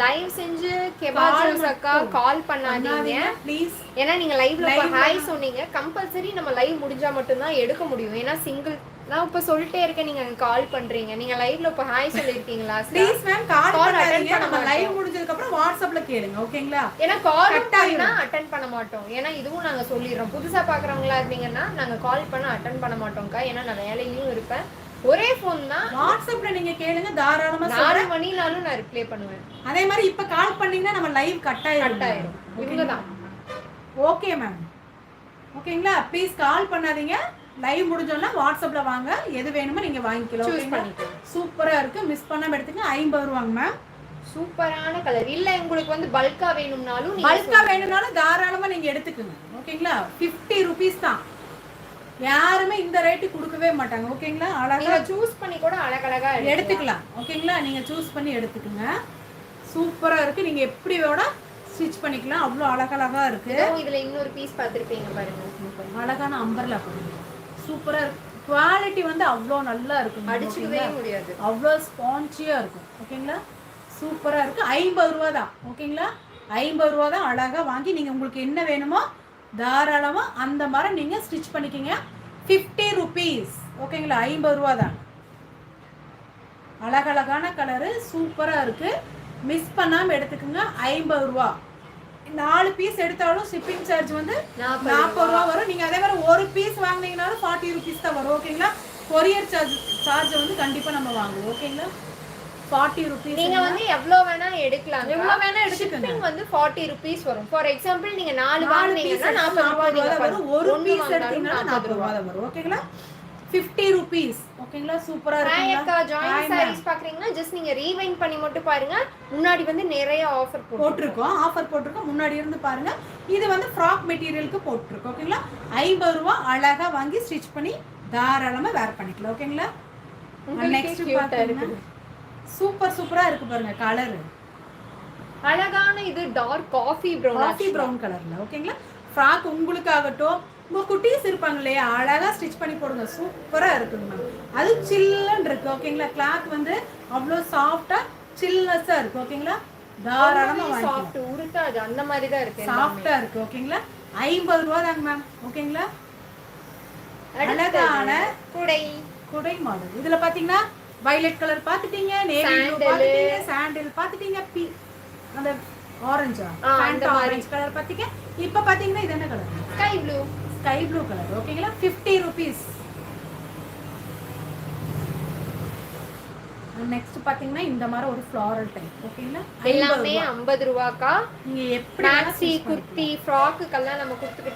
தயவு செஞ்சு கெபாஜோஸ் அக்கா கால் பண்ணாதீங்க ப்ளீஸ். ஏன்னா நீங்க லைவ்ல இப்ப ஹாய் சொன்னீங்க, கம்பல்சரி நம்ம லைவ் முடிஞ்சா மட்டும்தான் எடுக்க முடியும். ஏன்னா சிங்கிள் நான் இப்ப சொல்லிட்டே இருக்கேன், நீங்க கால் பண்றீங்க. நீங்க லைவ்ல இப்ப ஹாய் சொல்லிருக்கீங்களா? Please ma'am call Call attend பண்ணாதீங்க. பண்ண நம்ம மாட்டோம். லைவ் முடிஞ்சதுக்கு அப்புறம் வாட்ஸ்அப்ல கேளுங்க. ஓகேங்களா? ஏன்னா கால் Cut பண்ணா ஆயிரும். அட்டென்ட் பண்ண மாட்டோம். ஏன்னா இதுவும் நாங்க சொல்லிடுறோம். புதுசா பாக்குறவங்களா இருந்தீங்கன்னா நாங்க கால் பண்ண அட்டென்ட் பண்ண மாட்டோம்க்கா. ஏன்னா நான் வேலையிலயும் இருப்பேன். ஒரே ஃபோன் தான். வாட்ஸ்அப்ல நீங்க கேளுங்க, தாராளமா 4 சொல்றேன். மணினாலும் நான் ரிப்ளை பண்ணுவேன். அதே மாதிரி இப்ப கால் பண்ணீங்கன்னா நம்ம லைவ் கட் கட் ஆயிரும். இவங்கதான். Okay ma'am. ஓகேங்களா? ப்ளீஸ் கால் பண்ணாதீங்க. லைவ் முடிஞ்சோம்னா வாட்ஸ்அப்ல வாங்க, எது வேணுமோ நீங்க வாங்கிக்கலாம். Choose ஓகேங்களா? பண்ணிக்கலாம். சூப்பரா இருக்கு, மிஸ் பண்ணாம எடுத்துங்க. 50 ரூபாங்க மேம். சூப்பரான கலர். இல்ல உங்களுக்கு வந்து பல்கா வேணும்னாலும் நீங்க பல்கா வேணும்னாலும் தாராளமா நீங்க எடுத்துக்கோங்க. ஓகேங்களா? 50 ருபீஸ் தான். யாருமே இந்த ரேட்டு கொடுக்கவே மாட்டாங்க. ஓகேங்களா? அழகா நீங்க சூஸ் பண்ணி கூட அழகழகா எடுத்துக்கலாம். ஓகேங்களா? நீங்க சூஸ் பண்ணி எடுத்துக்கோங்க. சூப்பரா இருக்கு. நீங்க எப்படி வேணா ஸ்டிச் பண்ணிக்கலாம். அவ்வளோ அழகழகா இருக்கு. இதுல இன்னொரு பீஸ் பார்த்திருப்பீங்க பாருங்க. அழகான அம்பர்லா பாருங்க. சூப்பரா இருக்கு. குவாலிட்டி வந்து அவ்வளோ நல்லா இருக்கும். அடிச்சுக்கவே முடியாது. அவ்வளோ ஸ்பான்ச்சியா இருக்கும். ஓகேங்களா? சூப்பரா இருக்கு. 50 ரூபா தான். ஓகேங்களா? 50 ரூபா தான். அழகா வாங்கி நீங்க உங்களுக்கு என்ன வேணுமோ தாராளமா அந்த மாதிரி நீங்க ஸ்டிச் பண்ணிக்கங்க. 50 ருபீஸ். ஓகேங்களா? 50 ரூபா தான். அழகழகான கலரு, சூப்பரா இருக்கு. மிஸ் பண்ணாம எடுத்துக்கோங்க. 50 ரூபா. 4 பீஸ் எடுத்தாலும் ஷிப்பிங் சார்ஜ் வந்து 40 ரூபா வரும். நீங்க அதே மாதிரி ஒரு பீஸ் வாங்குனீங்கனாலும் 40 ருபீஸ் தான் வரும். ஓகேங்களா? கொரியர் சார்ஜ் வந்து கண்டிப்பா நம்ம வாங்குவோம். ஓகேங்களா? 40 ருபீஸ். நீங்க வந்து எவ்வளவு வேணா எடுக்கலாம். எவ்வளவு வேணா எடுத்துக்கங்க. ஷிப்பிங் வந்து 40 ரூபீஸ் வரும். ஃபார் எக்ஸாம்பிள் நீங்க 4 வாங்குனீங்கன்னா 40 ரூபாய் தான் வரும். ஒரு பீஸ் வாங்கினாலும் எடுத்தீங்கன்னா 40 ரூபா தான் வரும். ஓகேங்களா? 50 ருபீஸ். ஓகேங்களா? சூப்பரா ஹாய் இருக்குங்க. அக்கா, ஜாயின் சாரீஸ் பாக்குறீங்கன்னா ஜஸ்ட் நீங்க ரீவைண்ட் பண்ணி மட்டும் பாருங்க. முன்னாடி வந்து நிறைய ஆஃபர் போட்டிருக்கோம். ஆஃபர் போட்டிருக்கோம். முன்னாடி இருந்து பாருங்க. இது வந்து ஃப்ராக் மெட்டீரியலுக்கு போட்டிருக்கோம். ஓகேங்களா? 50 ரூபா அழகா வாங்கி ஸ்டிச் பண்ணி தாராளமா வேர் பண்ணிக்கலாம். ஓகேங்களா? நெக்ஸ்ட் பாருங்க. சூப்பரா இருக்கு பாருங்க கலர். அழகான இது டார்க் காஃபி பிரவுன் கலர்ல. ஓகேங்களா? ஃப்ராக் உங்களுக்காகட்டும், உங்க குட்டீஸ் இருப்பாங்க இல்லையா, அழகா ஸ்டிச் பண்ணி போடுங்க. சூப்பரா இருக்குங்க மேம். அது சில்லுன்னு இருக்கு. ஓகேங்களா? கிளாத் வந்து அவ்வளோ சாஃப்டா சில்னஸா இருக்கு. ஓகேங்களா? தாராளமா வாங்கிக்கலாம். சாஃப்ட் உருட்டாது அந்த மாதிரி தான் இருக்கு. சாஃப்டா இருக்கு. ஓகேங்களா? 50 ரூபா தாங்க மேம். ஓகேங்களா? அழகான குடை மாடல். இதுல பாத்தீங்கன்னா வயலட் கலர் பாத்துட்டீங்க, நேவி ப்ளூ பாத்துட்டீங்க, சாண்டில் பாத்துட்டீங்க, அந்த ஆரஞ்சா ஃபேண்டா ஆரஞ்சு கலர் பாத்தீங்க. இப்போ பாத்தீங்கன்னா இது என்ன கலர்? Sky blue colour. ஓகேங்களா? 50 ருபீஸ். நெக்ஸ்ட் பாத்தீங்கன்னா இந்த மாதிரி ஒரு ஃப்ளாரல் டைப். ஓகேங்களா? எல்லாமே 50 ரூபாய்க்கா. நீங்க எப்படி மேக்ஸி குர்த்தி ஃப்ராக்குக்கெல்லாம் நம்ம கொடுத்துக்கிட்டு